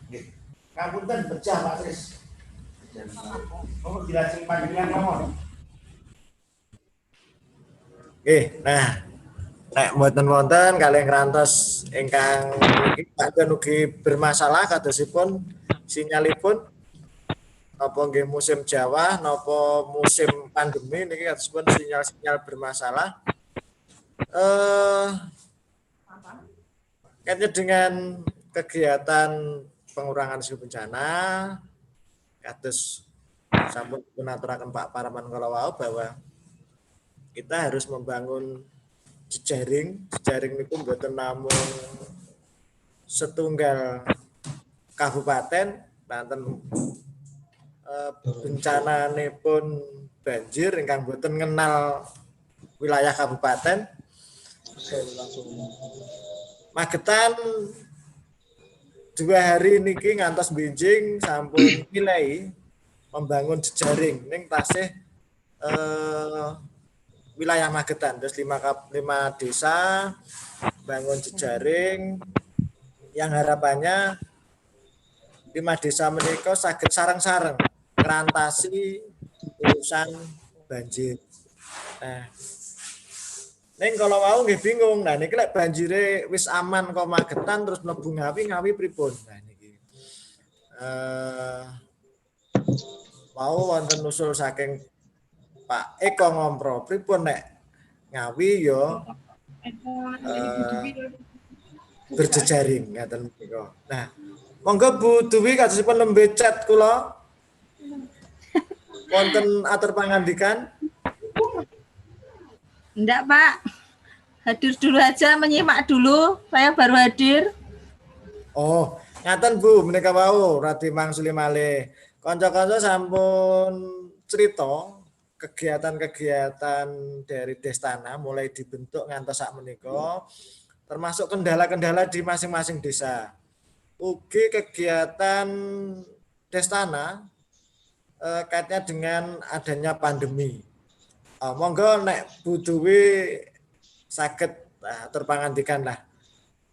Nggih. Ngapunten pecah Pak Tris. Oh, dilajeng panjenengan mawon. Nah, nek mboten wonten kalih ngrantos ingkang niki badhe ugi bermasalah kadosipun sinyalipun napa nggih musim Jawa napa musim pandemi niki kadosipun sinyal-sinyal bermasalah. Kaitannya dengan kegiatan pengurangan risiko bencana kados sampun aturaken Pak Paraman kala wau bahwa kita harus membangun jejaring niku mboten namung setunggal kabupaten nanten bencananipun banjir ingkang mboten ngenal wilayah kabupaten. Magetan 2 hari niki ngantos benjing sampun milai membangun jejaring ning tasih wilayah Magetan. Terus 5 desa bangun jejaring yang harapannya 5 desa menika saged sareng-sareng ngrantasi urusan banjir. Nah, ning kalau mau nggih bingung. Nah niki lek banjire wis aman kok Magetan terus mlebu Ngawi pripun? Nah niki. Mau wonten usul saking Pak Eko Ngompro pripun nek Ngawi yo berjejaring ngaten menika. Nah, monggo Bu Dwi kadosipun lembe chat kula. Wonten atur pangandikan? Enggak, Pak. Hadir dulu aja, menyimak dulu. Saya baru hadir. Oh, ngaten Bu, menika wau radi mangsuli malih. Kanca-kanca sampun cerita kegiatan-kegiatan dari Destana mulai dibentuk ngantos sak menika, termasuk kendala-kendala di masing-masing desa. Ugi kegiatan Destana kaitnya dengan adanya pandemi. Monggo nek Bu Dwi saged terpangandikan lah.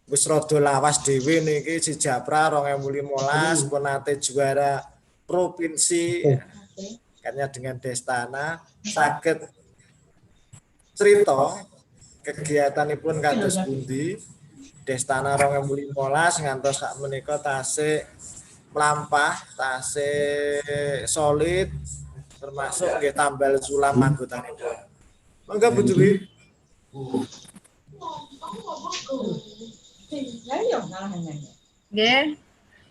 Wis rada lawas dhewe niki si Japra 2015 pun nate juara provinsi kaitnya dengan Destana, saged cerita kegiatanipun kados pundi Destana 2015 ngantos sak menika tasih mlampah, tasih solid termasuk nggih tambal sulam anggotanipun. Monggo Bu Dwi. Nggih.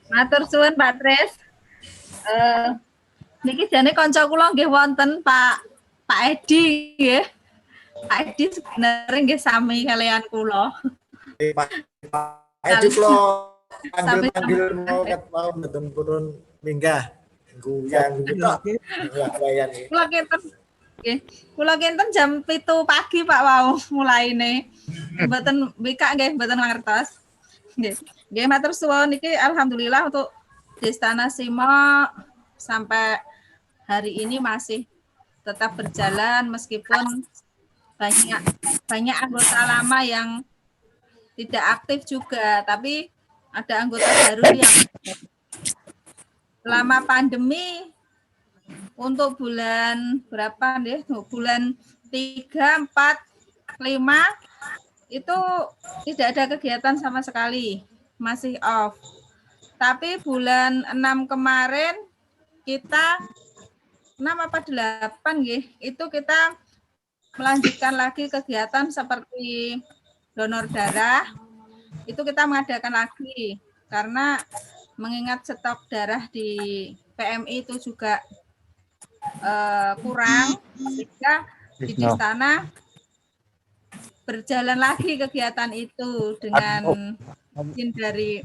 Matur suwun Pak Tris. Niki jane kanca kula nggih wonten Pak Edi nggih. Pak Edi sebenarnya nggih sami kalian kula. Pak Edi kula panggil mau mboten purun minggah. Guyang gitu. Kula kinten nggih. Kula kinten jam 7 pagi Pak wau mulaine. Mboten bikak nggih, mboten ngertos. Nggih. Nggih matur suwun niki alhamdulillah untuk Destana Simo sampai hari ini masih tetap berjalan meskipun banyak anggota lama yang tidak aktif juga, tapi ada anggota baru yang selama pandemi untuk bulan berapa deh? Bulan 3, 4, 5 itu tidak ada kegiatan sama sekali, masih off. Tapi bulan 6 kemarin kita 6 apa 8 nggih, itu kita melanjutkan lagi kegiatan seperti donor darah. Itu kita mengadakan lagi karena mengingat stok darah di PMI itu juga kurang, sehingga di Distana berjalan lagi kegiatan itu dengan izin dari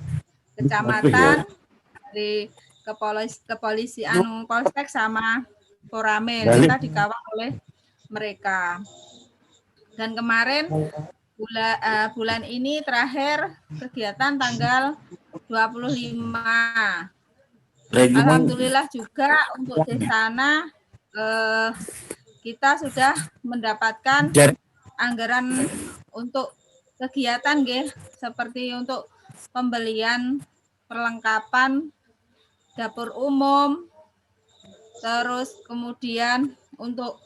kecamatan, dari kepolisian Polsek sama Koramil, kita dikawal oleh mereka. Dan kemarin bulan ini terakhir kegiatan tanggal 25. Alhamdulillah juga untuk Distana kita sudah mendapatkan anggaran untuk kegiatan nggih, seperti untuk pembelian perlengkapan dapur umum, terus kemudian untuk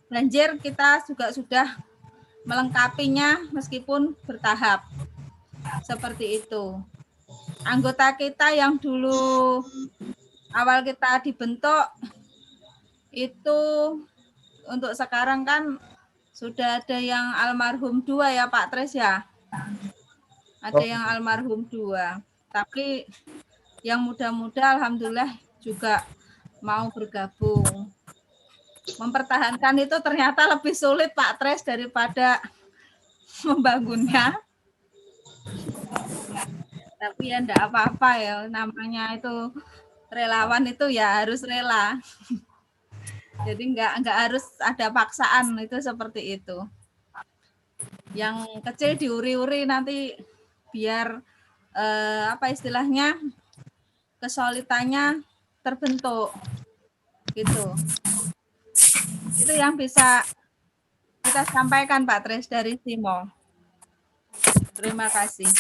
banjir kita juga sudah melengkapinya meskipun bertahap. Seperti itu. Anggota kita yang dulu awal kita dibentuk itu untuk sekarang kan sudah ada yang almarhum 2 ya Pak Tres ya. Ada yang almarhum 2. Tapi yang muda-muda alhamdulillah juga mau bergabung. Mempertahankan itu ternyata lebih sulit Pak Tres daripada membangunnya. Tapi ya enggak apa-apa ya, namanya itu relawan itu ya harus rela. Jadi enggak harus ada paksaan, itu seperti itu. Yang kecil diuri-uri nanti biar apa istilahnya kesulitannya terbentuk gitu. Itu yang bisa kita sampaikan Pak Tres dari Simo. Terima kasih.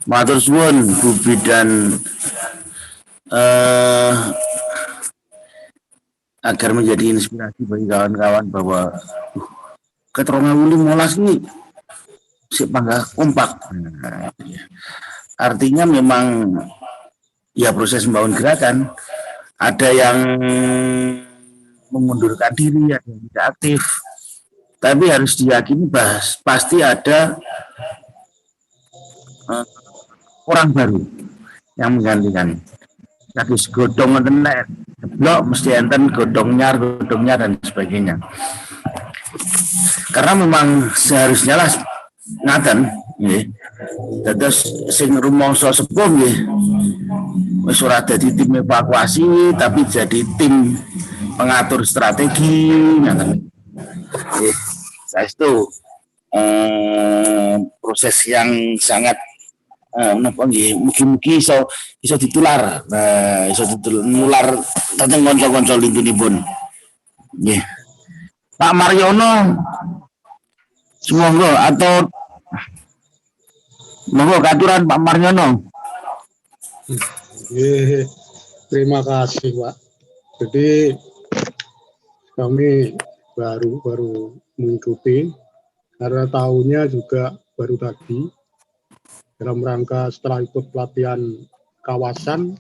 Matur suwun Bu Bidan, agar menjadi inspirasi bagi kawan-kawan bahwa keterangan 15 ini si panggah kompak. Artinya memang ya proses membangun gerakan, ada yang mengundurkan diri, ada yang tidak aktif, tapi harus diyakini pasti ada orang baru yang menggantikan. Tadi godong blok mesti enten godongnya dan sebagainya. Karena memang seharusnya lah ngaten nggih. Dados sing rumangsa sepuh nggih wis ora dadi tim evakuasi tapi jadi tim pengatur strategi ngaten. Nggih. Saestu proses yang sangat mugi-mugi iso ditular. Iso nular dateng kanca-kanca lintunipun. Nggih. Pak Mariono semoga atau monggo katuran Pak Mariono. Terima kasih Pak. Jadi kami baru mengikuti karena tahunnya juga baru tadi dalam rangka setelah ikut pelatihan kawasan,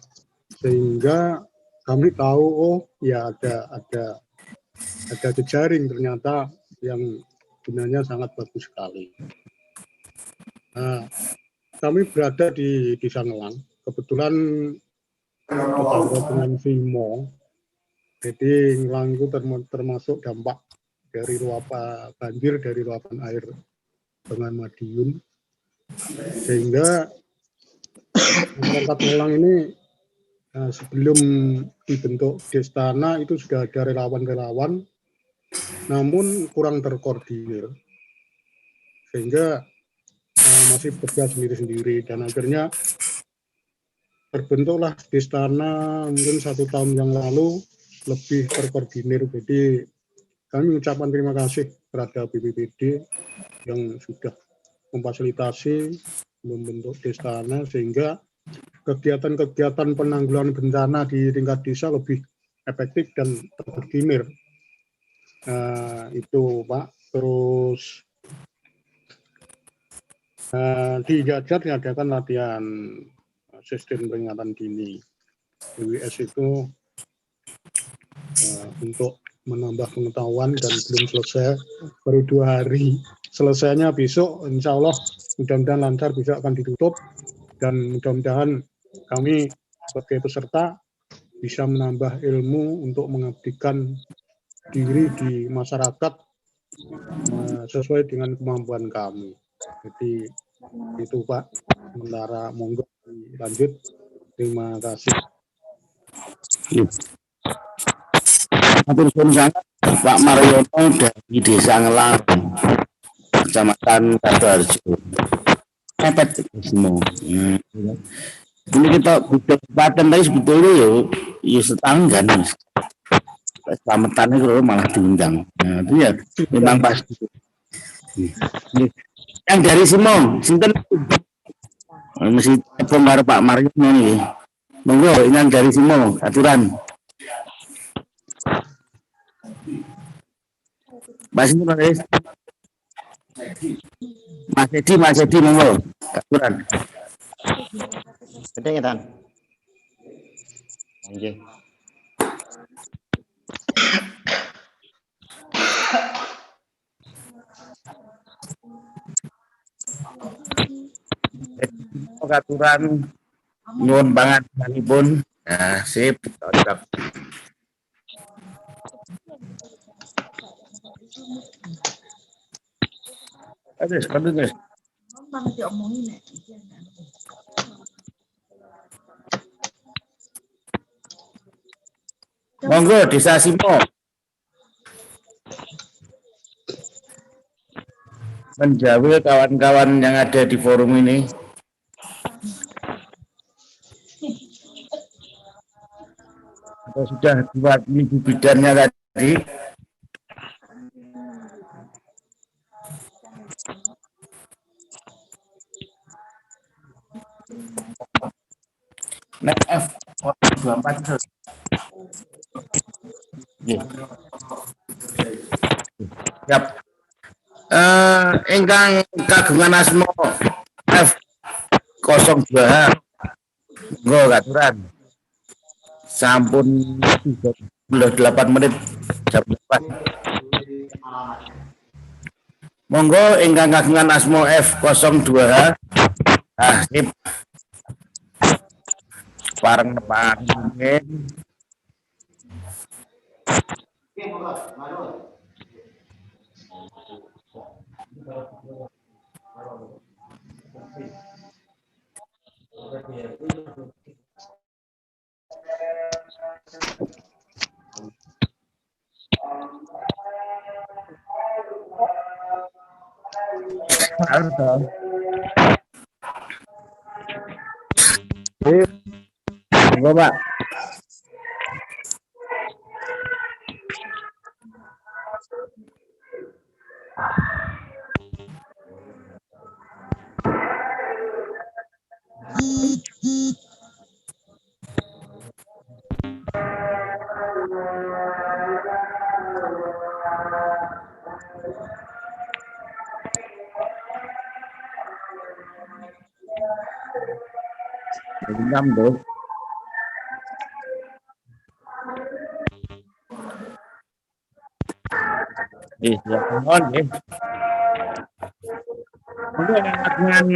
sehingga kami tahu oh ya ada jejaring ternyata yang gunanya sangat bagus sekali. Nah, kami berada di Desa Ngelang, kebetulan tetangga dengan Simo. Jadi Ngelang itu termasuk dampak dari banjir dari luapan air Bengawan Madiun, sehingga masyarakat Ngelang ini sebelum dibentuk Distana itu sudah ada relawan-relawan, namun kurang terkoordinir, sehingga masih bekerja sendiri-sendiri, dan akhirnya terbentuklah di istana mungkin 1 tahun yang lalu lebih terkoordinir. Jadi kami mengucapkan terima kasih terhadap BPBD yang sudah memfasilitasi membentuk Destana sehingga kegiatan-kegiatan penanggulangan bencana di tingkat desa lebih efektif dan terkoordinir. Itu Pak. Terus di Jajar diadakan latihan sistem peringatan dini. WWS itu untuk menambah pengetahuan dan belum selesai, baru 2 hari. Selesainya besok, insya Allah mudah-mudahan lancar, bisa akan ditutup, dan mudah-mudahan kami sebagai peserta bisa menambah ilmu untuk mengabdikan diri di masyarakat sesuai dengan kemampuan kami. Jadi itu Pak, sementara monggo lanjut. Terima kasih. Atur suwun sangat Pak Mariono dari Desa Ngelang, Kecamatan Kartoharjo. Epet semua. Ini kita butuh kesempatan tadi sebetulnya ya setahun kan, Kecamatan itu malah diundang. Nah, itu ya memang pasti. Yang dari Simong, sinten mesti telepon Pak Mariono nih. Monggo yang dari Simong aturan. Mas Edi monggo aturan. Kedengetan. Nggih. Aturan nyuwun pangapuntenipun. Nah, sip. Terus. Monggo Desa Simo. Menjawab kawan-kawan yang ada di forum ini. Sudah buat ibu bidannya tadi. Nah, F24. Siap. Ingkang kagungan asma F02. Monggo katuran. Sampun 38 menit jam 8. Monggo ingkang kagungan asma F02H. Sip. Pareng panggih. Monggo Pak. Enam tuh. Ya mohon ya. Untuk dengan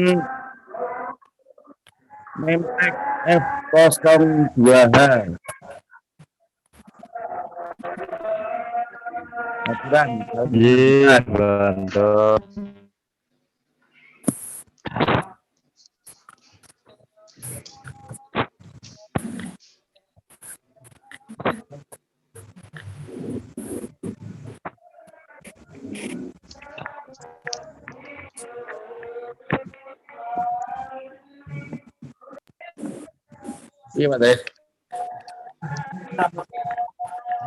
Memtek F02H. Aturan. Iya, bantu. Iya, Pak Teh.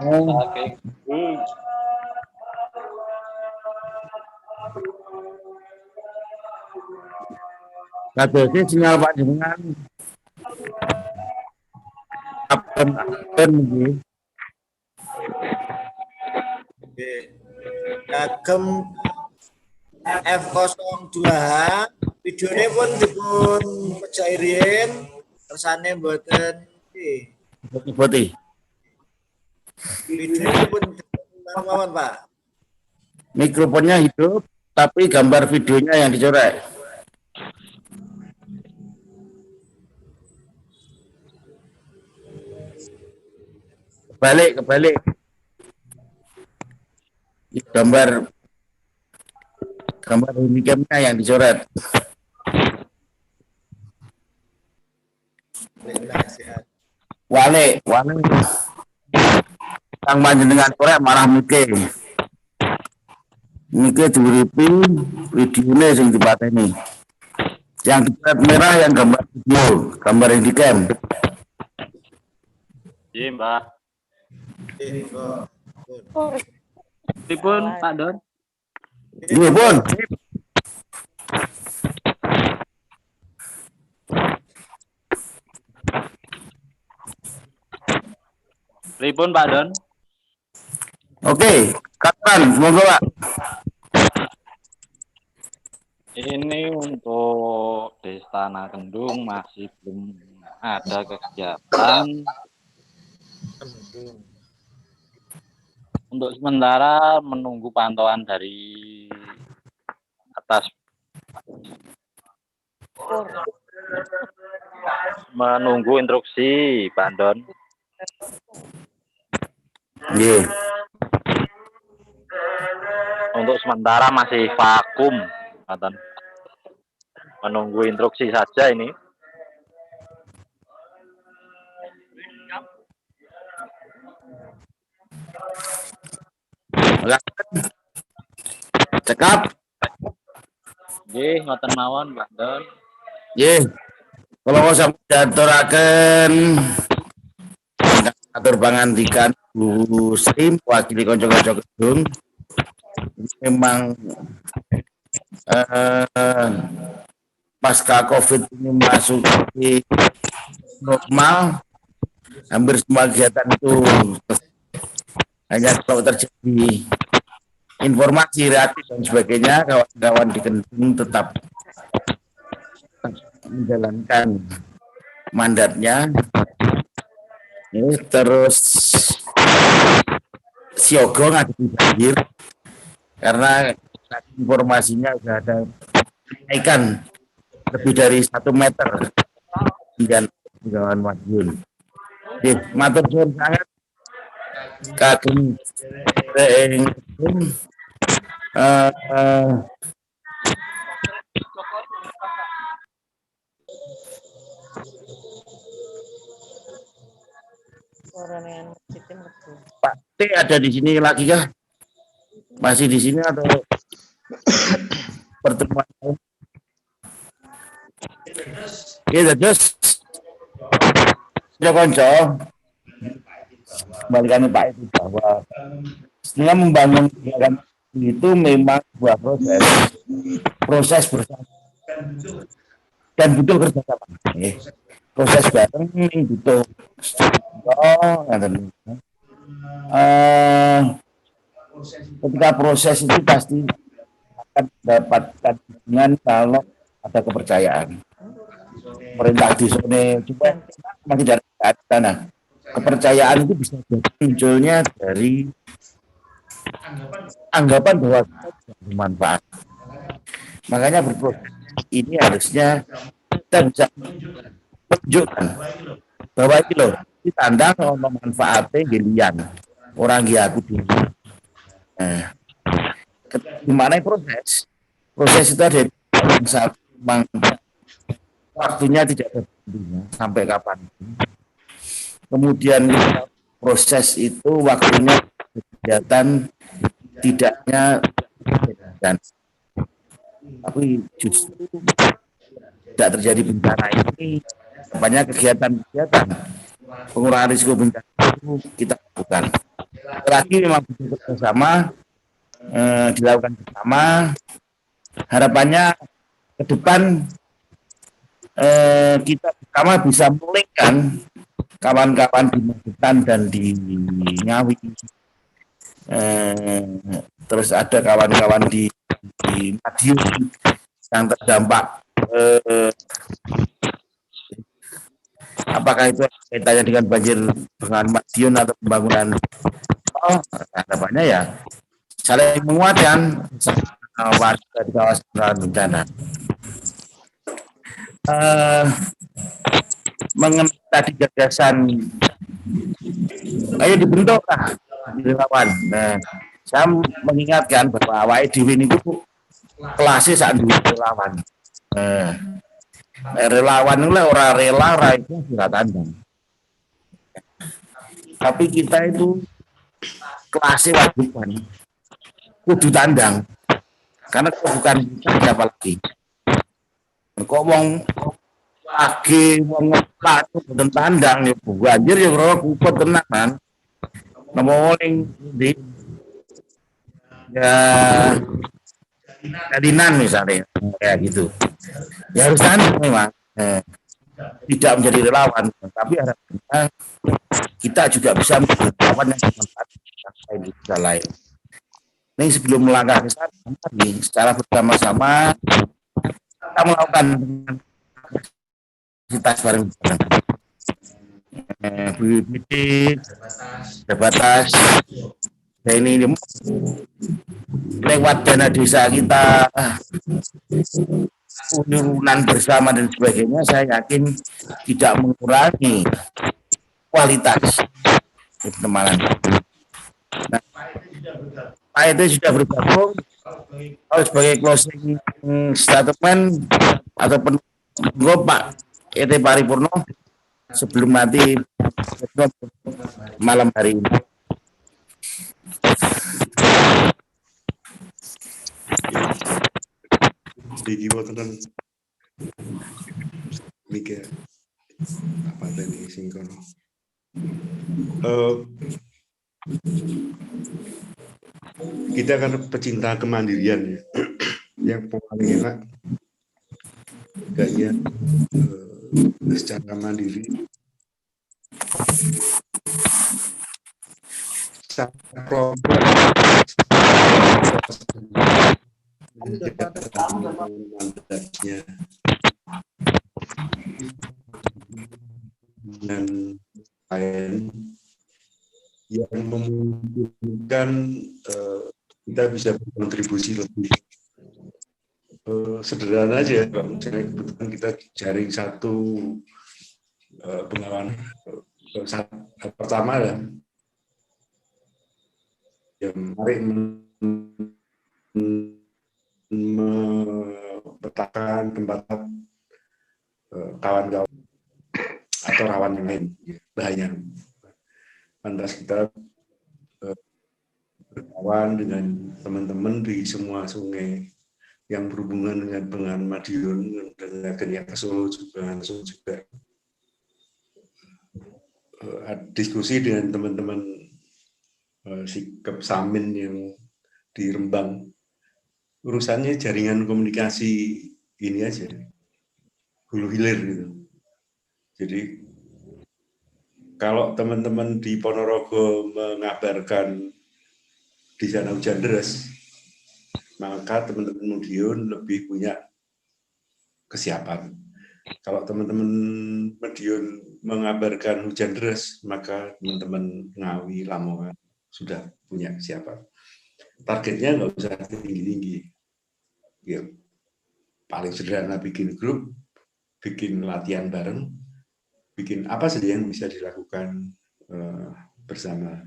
Oke. Kadosnya sinyal Pak jenengan. Apa nggih? Kagem F02 videonya pun dipun pejairin kersane mboten Putih. videonya pun mawon Pak. Mikrofonnya hidup, tapi gambar videonya yang dicoret. Kebalik. Gambar webcamnya yang dicoret. Wale yang panjenengan korek malah mike diuripi videonya sing dipateni. Yang dicoret merah yang gambar video, gambar yang di cam. Iya, Mbak. Pripun, Pak Don? Ini pun. Pripun, Pak Don? Oke, kapan? Semoga Pak. Ini untuk di Istana Kendung masih belum ada kegiatan. Untuk sementara menunggu pantauan dari atas, menunggu instruksi Pak Don. Yeah. Untuk sementara masih vakum, Pak Don. Menunggu instruksi saja ini. Cekap. Nggih, ngoten mawon, Pak Don. Nggih. Kalau sampai diaturaken atur pangandikan Bu Sri wakili kanca-kanca Kendung. Memang pasca Covid ini memasuki normal, hampir semua kegiatan itu hanya kalau terjadi informasi reaktif dan sebagainya, kawan-kawan di Kendung tetap menjalankan mandatnya. Ini terus siogo ngadepi banjir karena informasinya sudah ada kenaikan lebih dari 1 meter dan kawan Madiun. Matur suwun sangat kagem Pak T ada di sini lagi kah? Masih di sini atau pertemuan? Iya, terus konco kembalikan Pak itu bahwa sebenarnya membangun kegiatan itu memang sebuah proses bersama dan butuh kerjasama. Proses bareng butuh ketika proses itu pasti akan mendapatkan dukungan kalau ada kepercayaan. Pemerintah di zone juga masih dari sana. Kepercayaan itu bisa munculnya dari anggapan bahwa kita bermanfaat. Makanya berproses ini harusnya kita bisa menunjukkan bahwa itu loh ditandang oleh manfaatnya gilian orang yang aku dulu. Gimana proses itu ada yang memang waktunya tidak berhentinya sampai kapan. Kemudian proses itu waktunya kegiatan tidaknya dan tapi justru tidak terjadi bencana ini banyak kegiatan-kegiatan pengurangan risiko bencana itu kita lakukan. Lagi memang butuh bersama, dilakukan bersama. Harapannya ke depan kita bersama bisa memulihkan kawan-kawan di Magetan dan di Ngawi. Terus ada kawan-kawan di Madiun yang terdampak, apakah itu kaitannya dengan banjir dengan Madiun atau pembangunan. Harapannya ya saling menguatkan warga di kawasan rawan bencana. Mengenai tadi gagasan, ayo dibentuklah relawan. Nah, saya mengingatkan bahwa awake dhewe niku kelasnya saat dulu relawan. Relawan itu orang rela, itu sudah tandang. Tapi kita itu kelasnya wajiban, kudu tandang. Karena kalau bukan kita siapa lagi? Kok wong lagi wong ngeplak itu tandang ya banjir ya ora kupet tenan kan. Nemu di ya Kadinan misalnya kayak gitu. Ya harus tandang memang. Tidak menjadi relawan, tapi harapannya kita juga bisa menjadi relawan yang bermanfaat di negara lain. Ini sebelum melangkah ke sana, secara bersama-sama kita melakukan aktivitas bareng-bareng. BPBD, terbatas. Nah ini lewat dana desa kita, urunan bersama dan sebagainya, saya yakin tidak mengurangi kualitas pertemanan. Nah, Pak itu sudah bergabung sebagai closing statement atau penutup Pak ET Paripurno sebelum nanti malam hari ini. Iki wonten mikir apa tadi sing kono. Kita kan pecinta kemandirian ya. Yang paling enak kayaknya secara mandiri mandatnya dan lain yang memungkinkan kita bisa berkontribusi lebih sederhana aja. Misalnya kebetulan kita jaring satu pengawan pertama ya, yang mari memetakan tempat kawan-kawan atau rawan yang lain bahaya. Lantas kita berkawan dengan teman-teman di semua sungai yang berhubungan dengan Bengawan Madiun, dengan Geniaka Solo juga, diskusi dengan teman-teman Sikep Samin yang di Rembang. Urusannya jaringan komunikasi ini aja, hulu hilir gitu. Jadi kalau teman-teman di Ponorogo mengabarkan di sana hujan deras, maka teman-teman Madiun lebih punya kesiapan. Kalau teman-teman Madiun mengabarkan hujan deras, maka teman-teman Ngawi, Lamongan sudah punya kesiapan. Targetnya nggak usah tinggi-tinggi. Ya, paling sederhana bikin grup, bikin latihan bareng, bikin apa saja yang bisa dilakukan bersama.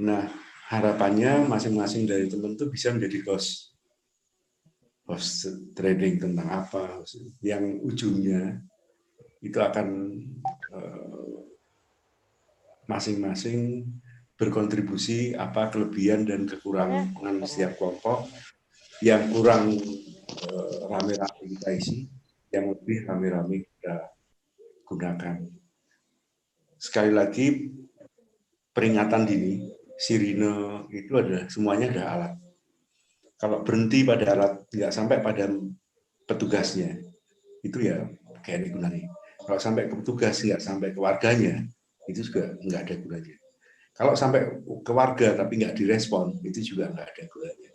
Nah, harapannya masing-masing dari teman itu bisa menjadi host training tentang apa, yang ujungnya itu akan masing-masing berkontribusi apa kelebihan dan kekurangan setiap kelompok. Yang kurang rame-rame kita isi, yang lebih rame-rame kita gunakan. Sekali lagi, peringatan dini, sirine itu adalah semuanya ada alat. Kalau berhenti pada alat, nggak sampai pada petugasnya, itu ya kayak gunanya. Kalau sampai ke petugas, nggak sampai ke warganya, itu juga nggak ada gunanya. Kalau sampai ke warga tapi nggak direspon, itu juga nggak ada gunanya.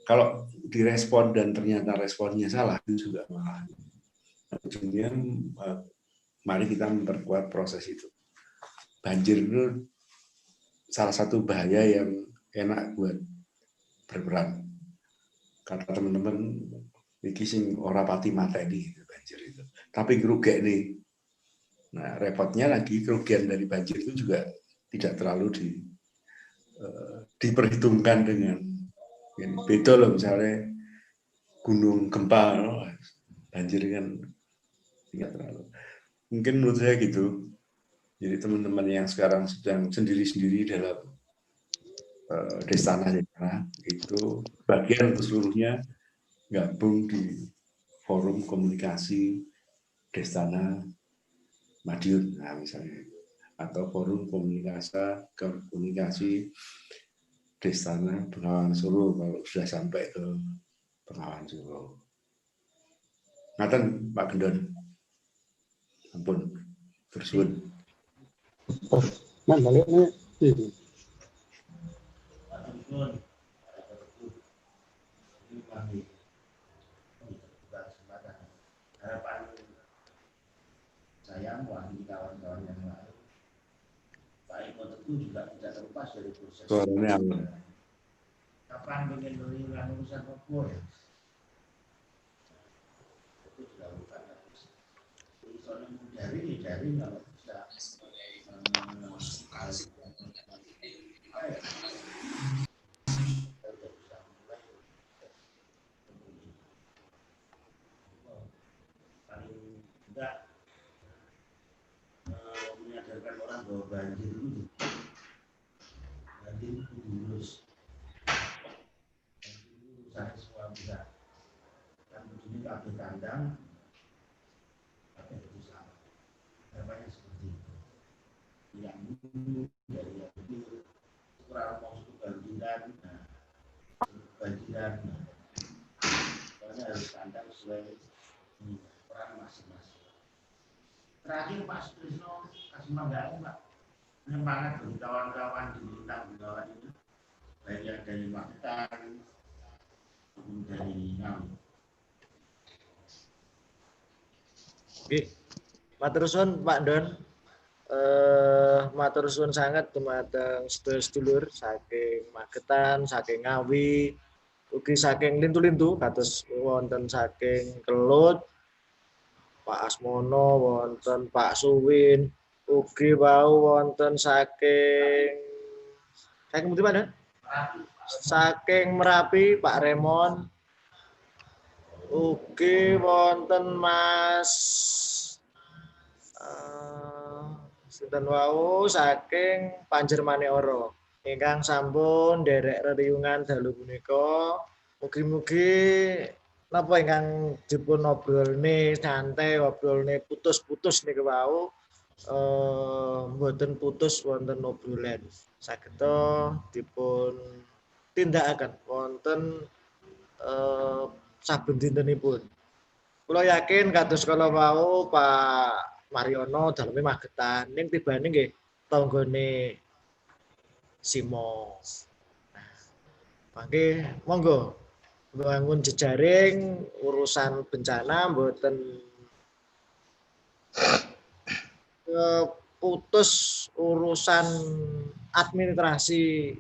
Kalau direspon dan ternyata responnya salah, itu juga malah. Kemudian mari kita memperkuat proses itu. Banjir itu salah satu bahaya yang enak buat berperan. Kata teman-teman, iki sing ora pati mateni banjir itu. Tapi kerugian nih. Nah, repotnya lagi kerugian dari banjir itu juga tidak terlalu diperhitungkan dengan beda loh, misalnya gunung gempa, banjir kan tidak terlalu. Mungkin menurut saya gitu. Jadi teman-teman yang sekarang sedang sendiri-sendiri dalam Destana itu bagian untuk seluruhnya gabung di forum komunikasi Destana Madiun, nah misalnya, atau forum komunikasi Destana Bengawan Solo kalau sudah sampai ke Bengawan Solo. Ngaten Pak Gendon, ampun, bersuun. Nah, baliknya ini. Harapan saya mewakili kawan-kawan yang lain, Pak Eko Teguh juga tidak terlepas dari proses. Kapan ingin mengulang urusan Papua? Itu sudah bukan soalnya dari kalau bisa tidak menyadarkan orang bahwa banjir itu lurus, urusan semua bisa, dan begini kabel kandang, kabel berusaha, harapannya seperti itu. Yang dari yang itu kurang mau banjiran, soalnya harus kandang sesuai peran masing-masing. Terakhir Pak Sutrisno kasih manggakan Pak, semangat bagi kawan-kawan di Lintang Bengawan ini, baik yang dari Magetan maupun dari Ngawi. Oke, matur suwun Pak Don. Matur suwun sangat dumateng sedulur saking Magetan, saking Ngawi, ugi saking lintu-lintu kados wonten saking Kelut, Pak Asmono, wonten Pak Suwin, ugi wau wonten saking pundi Pak? Saking Merapi Pak Remon, ugi wonten Mas sinten wau saking Panjermaneoro ingkang sampun nderek reriyungan dalu punika. Mugi-mugi napa ingkang dipun obrolne santai, obrolne putus-putus niku wau mboten putus wonten obrolan. Sageta dipun tindakaken wonten saben dintenipun. Kula yakin kados kala wau Pak Mariono daleme Magetan ning tibane nggih tanggane Simo. Nah, mangke monggo bangun jejaring urusan bencana mboten putus urusan administrasi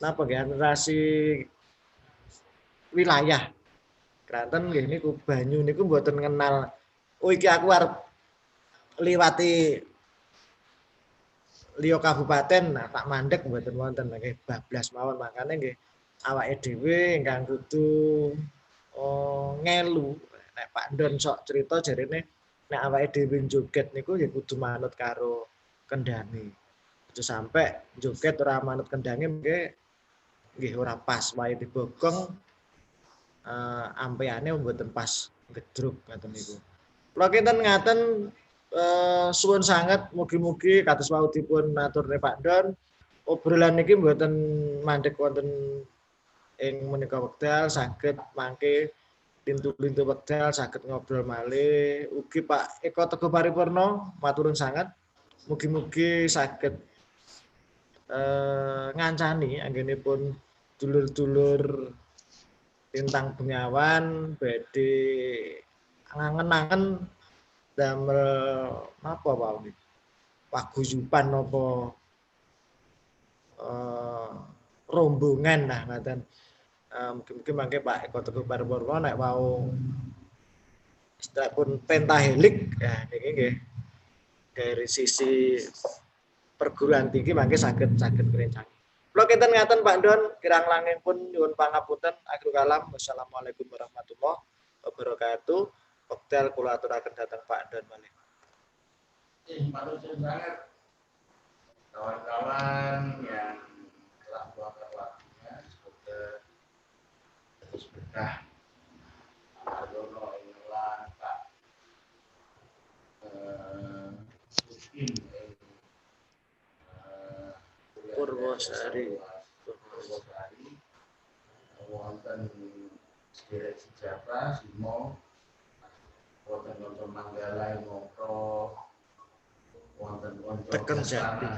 napa nggih administrasi wilayah. Kranten nggih niku banyu niku mboten kenal oh iki aku arep liwati liya kabupaten, nah tak mandek mboten wonten nggih bablas mawon. Makane nggih awake dhewe ingkang kudu ngelu. Nek Pak Don sok cerita jarene nek awake dhewe joget niku ya kudu manut karo kendhane. Aja sampe joget ora manut kendhange nggih ora pas wae dibogong ampeane mboten pas gedruk ngoten niku. Kula kinten ngaten Suwun sangat mugi-mugi kados wau dipun aturne Pak Don, obrolan niki mboten mandheg wonten ing menika wekdal saged mangke lintu-lintu wekdal saged ngobrol malih. Ugi Pak Eko Teguh Paripurna maturun sangat. Mugi-mugi saged ngancani anggenipun dulur-dulur Lintang Bengawan badhe ngangen-angen damel napa wae paguyuban napa rombongan nah ngoten. Mungkin mangke Pak Eko Teguh Paripurna nek wau istilahipun pentahelik ya niki nggih dari sisi perguruan tinggi mangke saged ngrencang. Kula kinten ngaten Pak Don, kirang langkung nyuwun pangapunten. Akhirul kalam. Wassalamualaikum warahmatullahi wabarakatuh. Wekdal kula aturaken dhateng Pak Don malih. Matur suwun sangat kawan-kawan yang telah meluangkan waktunya, semoga terus berkah. Pak Mariono, Inilah Pak Mungkin Purwosari wonten sedherek sejahtera simo wonten Manggala Ngopro wonten Teken Jati.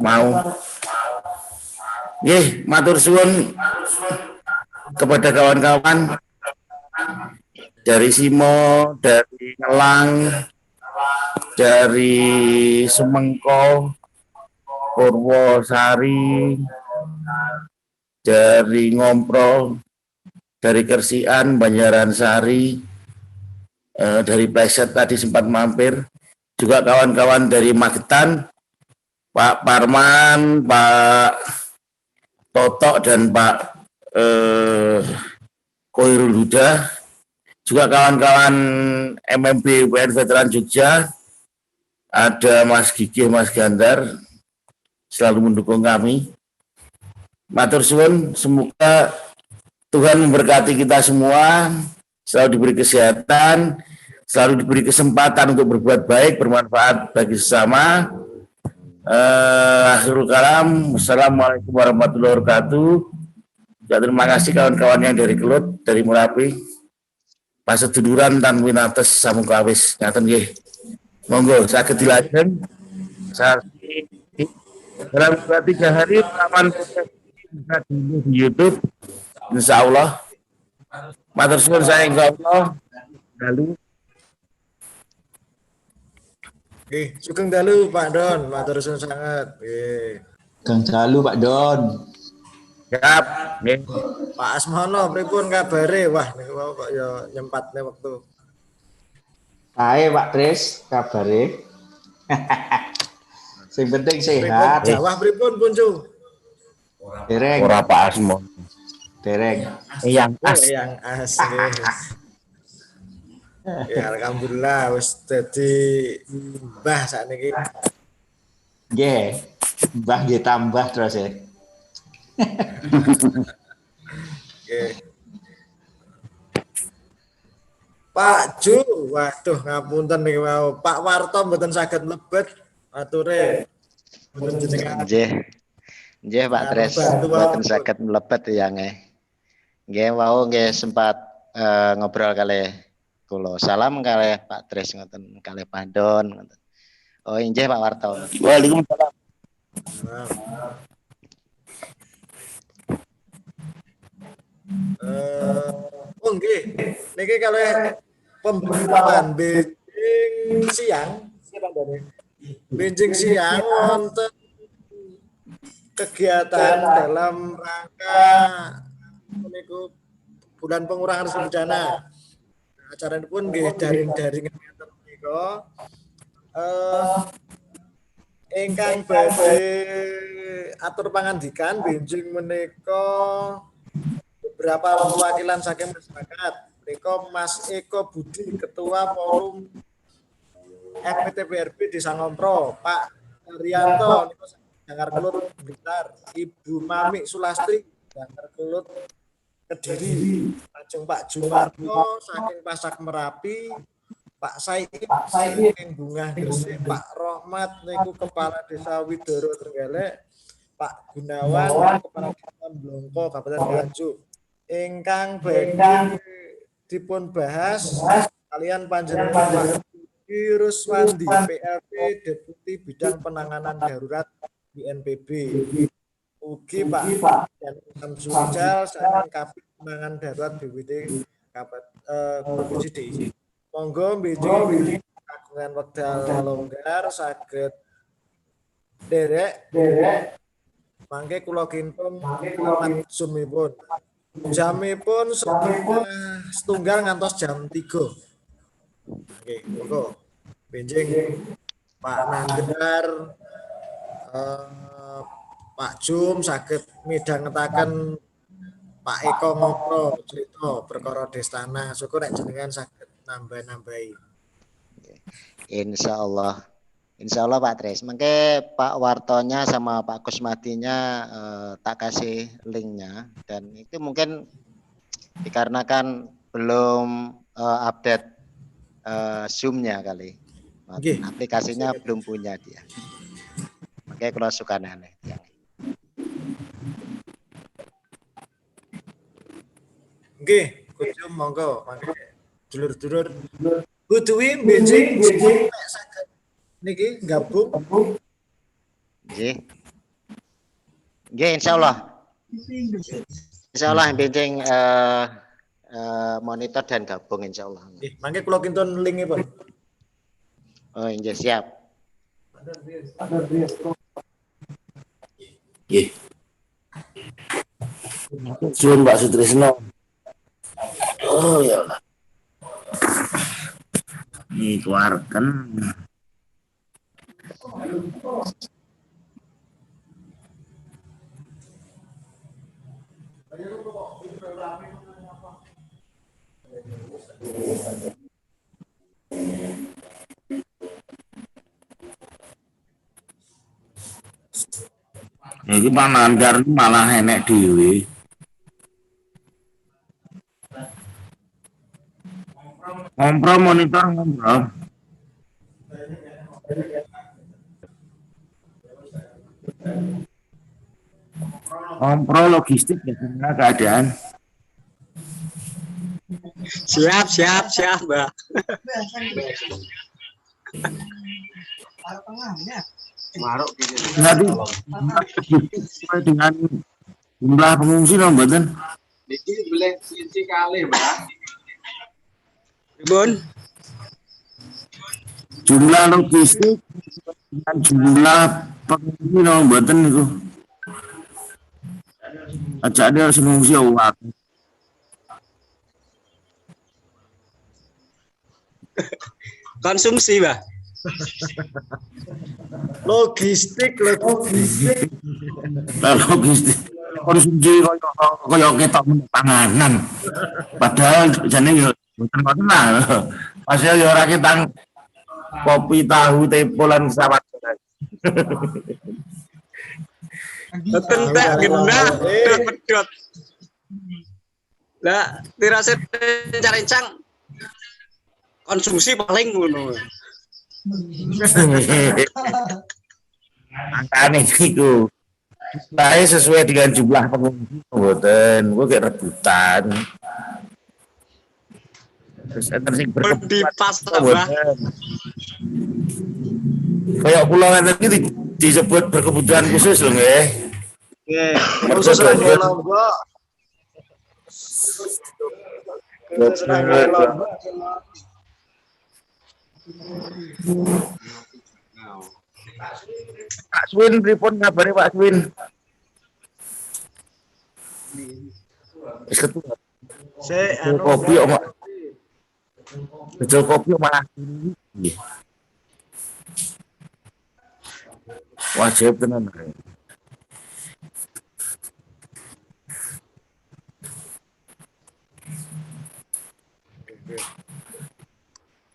Mau nggih matur suwun kepada kawan-kawan dari Simo, dari Ngelang, dari Semengko, Purwosari, dari Ngompro, dari Kersian, Banjaransari, dari Pleset tadi sempat mampir, juga kawan-kawan dari Magetan, Pak Parman, Pak Totok, dan Pak Koirul Huda, juga kawan-kawan MMB UN Veteran Jogja, ada Mas Gigih, Mas Gandar, selalu mendukung kami. Matur suwun, semoga Tuhan memberkati kita semua, selalu diberi kesehatan, selalu diberi kesempatan untuk berbuat baik, bermanfaat bagi sesama. Akhirul kalam. Assalamualaikum warahmatullahi wabarakatuh. Ya, terima kasih kawan-kawan yang dari Kelut, dari Merapi. Pas seduluran tan winates samukawis ngaten nggih. Monggo saged dilajen. Dalam 2-3 hari rekaman podcast bisa di YouTube, insya Allah. Matur suwun saya insya Allah. Lalu, Sugeng dalu Pak Don, matur suwun sangat. Kang Dalu Pak Don. Siap. Pak Asmono, pripun kabare? Wah, niku kok ya nyempatne wektu. Kae Pak Tris, kabare. Sing penting sehat. Jawah pripun Puncu? Dereng. Ora Pak Asmo. Dereng. Yang as. Yang as. Ya alhamdulillah wis dadi mbah sakniki. Nggih. Mbah nggih tambah terus ya. Pak Ju, waduh ngapunten niki mau. Pak Warto mboten saged mlebet ature. Mboten jenengan. Nggih Pak Tres, mboten saged mlebet yang nggih wau nggih sempat ngobrol kalih kula. Salam kalih Pak Tres ngoten, kalih Pak Don ngoten. Oh nggih Pak Warto. Waalaikumsalam. Oh nggih, niki kalih pemberitahuan benjing siang, benjing siang wonten kegiatan dalam rangka niku bulan pengurangan risiko bencana. Acara ini pun nggih daring-daring ngeten menika. Ingkang badhe atur pangandikan benjing menika beberapa perwakilan saking masyarakat. Menika Mas Eko Budi, Ketua Forum FPTPRB Desa Ngompro, Pak Arianto, Jangkar Kelut Blitar, Ibu Mami Sulastri, Jangkar Kelut Kediri, lajeng Pak Jumarto saking Pasak Merapi, Pak Said saking Bungah Gresik, Pak Rohmat niku Kepala Desa Widoro Trenggalek, Pak Gunawan Kepala Desa Blongko Kabupaten Nganjuk. Ingkang badhe dipun bahas kalian panjenengan Pak Ruswandi PLT Deputi Bidang Penanganan Darurat BNPB. Ugi Pak Samsujal saking Kabid Penanganan Darurat BPD Provinsi DIY. Monggo benjing kagungan wekdal longgar saged derek mangke kula kintung alamat Zoom-ipun. Jamipun setunggal ngantos jam 3. Oke, monggo. Benjing Pak Nandar, Pak Jum saged midhangetaken Pak Eko Ngopro cerita perkara Destana. Syukur nek jenengan saged nambah-nambahi. Insya Allah Pak Tres. Mungkin Pak Wartonya sama Pak Kusmadinya tak kasih linknya, dan itu mungkin dikarenakan belum update Zoom-nya kali. Aplikasinya belum punya dia. Makanya kalau suka aneh. Nggih, kunjung monggo mangke dulur-dulur kuduwi benjing saged niki gabung. Nggih. Nggih insyaallah. Insyaallah benjing monitor dan gabung insyaallah. Nggih, mangke kula kintun link-ipun. Oh, nggih siap. Nggih. Suwun Mbak Sutrisno. Oh ya Allah. Ini keluarkan. Iki Pak Nandar malah enek dhewe. Ngompro monitor ngompro. Kompro logistik bagaimana keadaan? Siap, Mbak. Nanti sesuai dengan jumlah pengungsi no mboten? Niki boleh siji kali, Mbak. Bun. Jumlah logistik dengan jumlah pengungsi no mboten niku. Aja ada harus mengungsi awak. Konsumsi, Mbak. Logistik. Logistik konsumsi kaya ketok panganan. Padahal jane yo mboten ngoten lah. Pasal yo ora ketang kopi, tahu, tempo lan sawat. Betul tak genah pedot. Lah tirase rencang konsumsi paling ngono. Angkane niku. Saya sesuai dengan jumlah pengungsi mboten, gua kayak rebutan. Terus enten sing berkebutuhan. Kayak pulau iki disebut berkebutuhan khusus lho nggih. Nggih, khusus rangga Lombok. Khusus rangga Lombok. Pak Swin, pripun ngabari Pak Swin? Wis ketua. Kopi oma. Betul kopi malah ini. Wajib tenan.